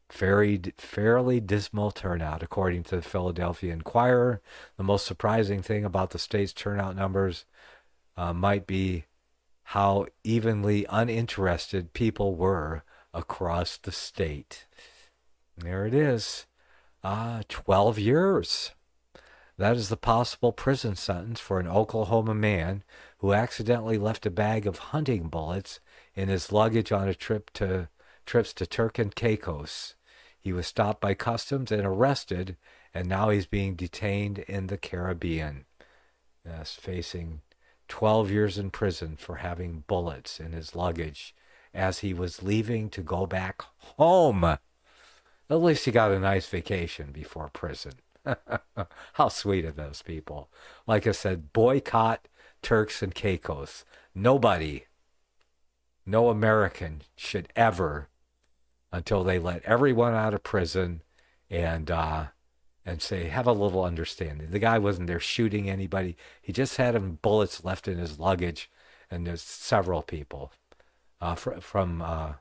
Speaker 2: Fairly dismal turnout, according to the Philadelphia Inquirer. The most surprising thing about the state's turnout numbers might be how evenly uninterested people were across the state. There it is. 12 years. That is the possible prison sentence for an Oklahoma man who accidentally left a bag of hunting bullets in his luggage on a trips to Turk and Caicos. He was stopped by customs and arrested, and now he's being detained in the Caribbean. Yes, facing 12 years in prison for having bullets in his luggage as he was leaving to go back home. At least he got a nice vacation before prison. How sweet of those people. Like I said, boycott Turks and Caicos. Nobody, no American should ever, until they let everyone out of prison and say, have a little understanding. The guy wasn't there shooting anybody. He just had him bullets left in his luggage, and there's several people from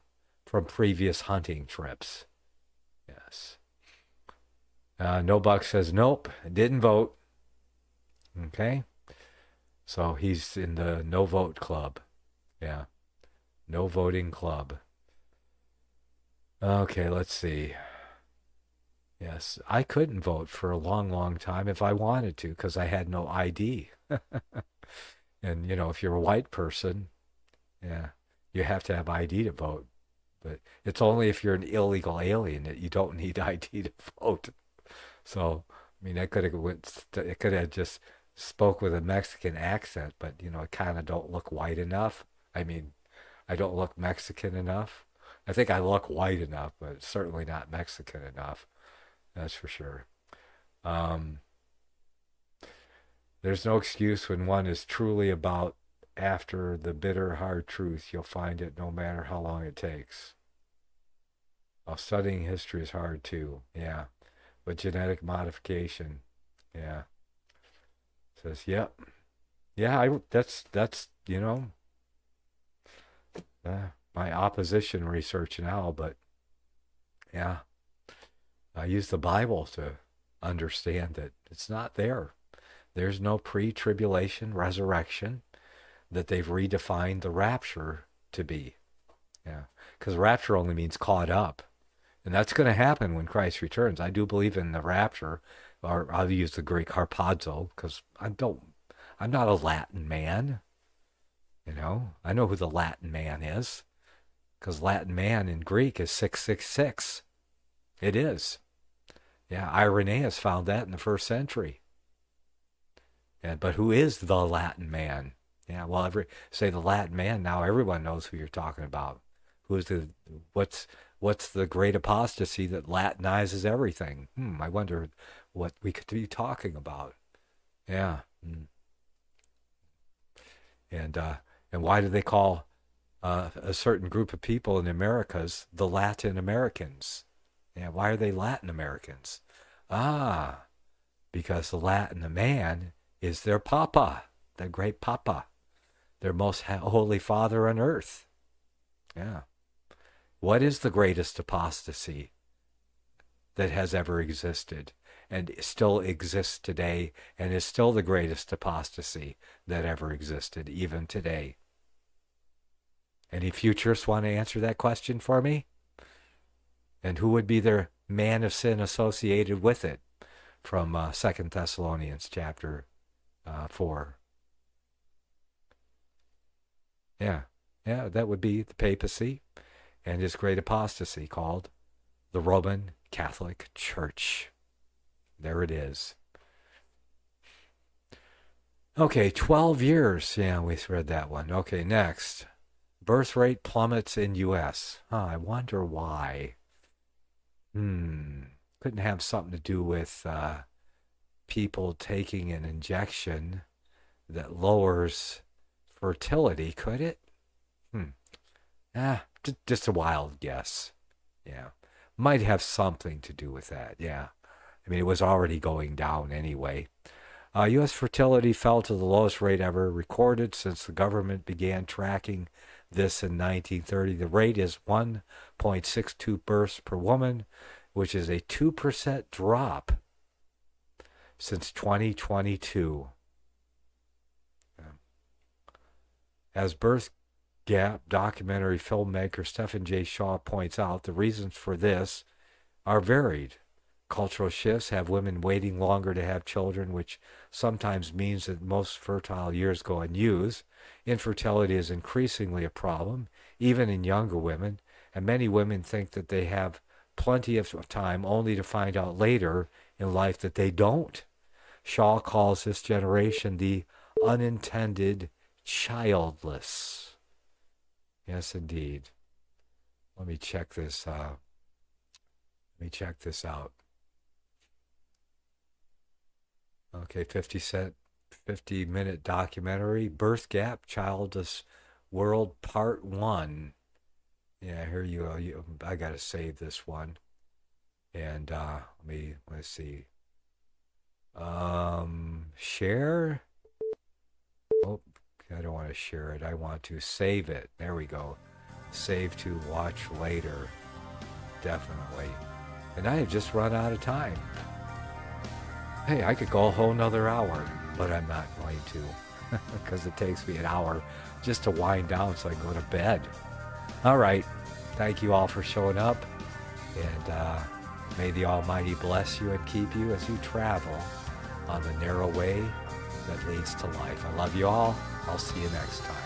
Speaker 2: previous hunting trips. Yes. No Buck says, nope, didn't vote. Okay. So he's in the no vote club. Yeah. No voting club. Okay, let's see. Yes, I couldn't vote for a long, long time if I wanted to because I had no ID. And, you know, if you're a white person, yeah, you have to have ID to vote. But it's only if you're an illegal alien that you don't need ID to vote. So, I mean, I could have just spoke with a Mexican accent, but, you know, I kind of don't look white enough. I mean, I don't look Mexican enough. I think I look white enough, but certainly not Mexican enough. That's for sure. There's no excuse when one is truly about after the bitter, hard truth. You'll find it no matter how long it takes. Well, studying history is hard too. Yeah. But genetic modification. Yeah. Says, yep. Yeah, that's you know. my opposition research now, but yeah, I use the Bible to understand that it's not there. There's no pre-tribulation resurrection that they've redefined the rapture to be. Yeah, because rapture only means caught up. And that's going to happen when Christ returns. I do believe in the rapture, or I'll use the Greek harpazo, because I'm not a Latin man. I know who the Latin man is, because Latin man in Greek is 666. It is. Yeah, Irenaeus found that in the 1st century. But who is the Latin man? Yeah, well, say the Latin man, now everyone knows who you're talking about. What's the great apostasy that Latinizes everything? I wonder what we could be talking about. Yeah. And why do they call a certain group of people in the Americas the Latin Americans? Yeah, why are they Latin Americans? Because the Latin man is their papa, their great papa, their most holy father on earth. Yeah. What is the greatest apostasy that has ever existed and still exists today and is still the greatest apostasy that ever existed, even today? Any futurists want to answer that question for me? And who would be their man of sin associated with it? From 2 Thessalonians chapter 4. Yeah, that would be the papacy and his great apostasy called the Roman Catholic Church. There it is. Okay, 12 years. Yeah, we read that one. Okay, next. Birth rate plummets in U.S. I wonder why. Couldn't have something to do with people taking an injection that lowers fertility, could it? Just a wild guess. Yeah. Might have something to do with that, yeah. I mean, it was already going down anyway. U.S. fertility fell to the lowest rate ever recorded since the government began tracking this in 1930. The rate is 1.62 births per woman, which is a 2% drop since 2022. As Birth Gap documentary filmmaker Stephen J. Shaw points out, the reasons for this are varied. Cultural shifts have women waiting longer to have children, which sometimes means that most fertile years go unused. Infertility is increasingly a problem, even in younger women, and many women think that they have plenty of time only to find out later in life that they don't. Shaw calls this generation the unintended childless. Yes, indeed. Let me check this out. Okay, 50-minute documentary, Birth Gap, Childless World, Part 1. Yeah, here you go. I got to save this one. And let's see. Share? Oh, I don't want to share it. I want to save it. There we go. Save to watch later. Definitely. And I have just run out of time. Hey, I could go a whole nother hour, but I'm not going to because it takes me an hour just to wind down so I can go to bed. All right. Thank you all for showing up. And may the Almighty bless you and keep you as you travel on the narrow way that leads to life. I love you all. I'll see you next time.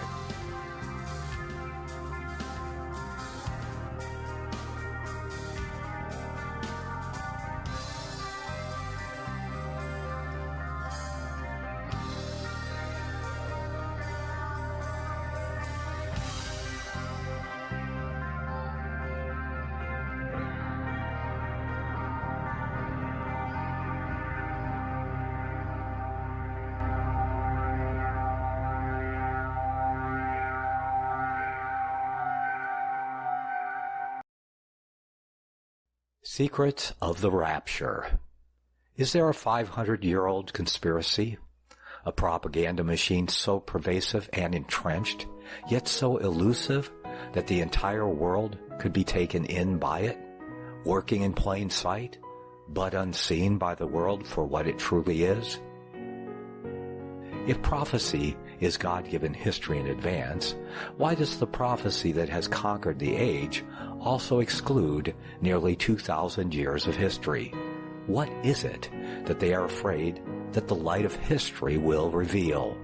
Speaker 2: Secrets of the Rapture. Is there a 500-year-old conspiracy? A propaganda machine so pervasive and entrenched yet so elusive that the entire world could be taken in by it, working in plain sight, but unseen by the world for what it truly is? If prophecy is God-given history in advance, why does the prophecy that has conquered the age also exclude nearly 2,000 years of history? What is it that they are afraid that the light of history will reveal?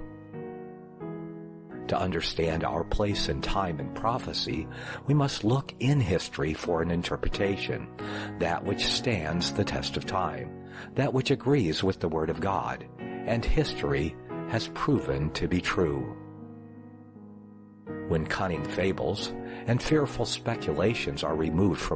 Speaker 2: To understand our place in time and prophecy, we must look in history for an interpretation, that which stands the test of time, that which agrees with the Word of God, and history has proven to be true. When cunning fables and fearful speculations are removed from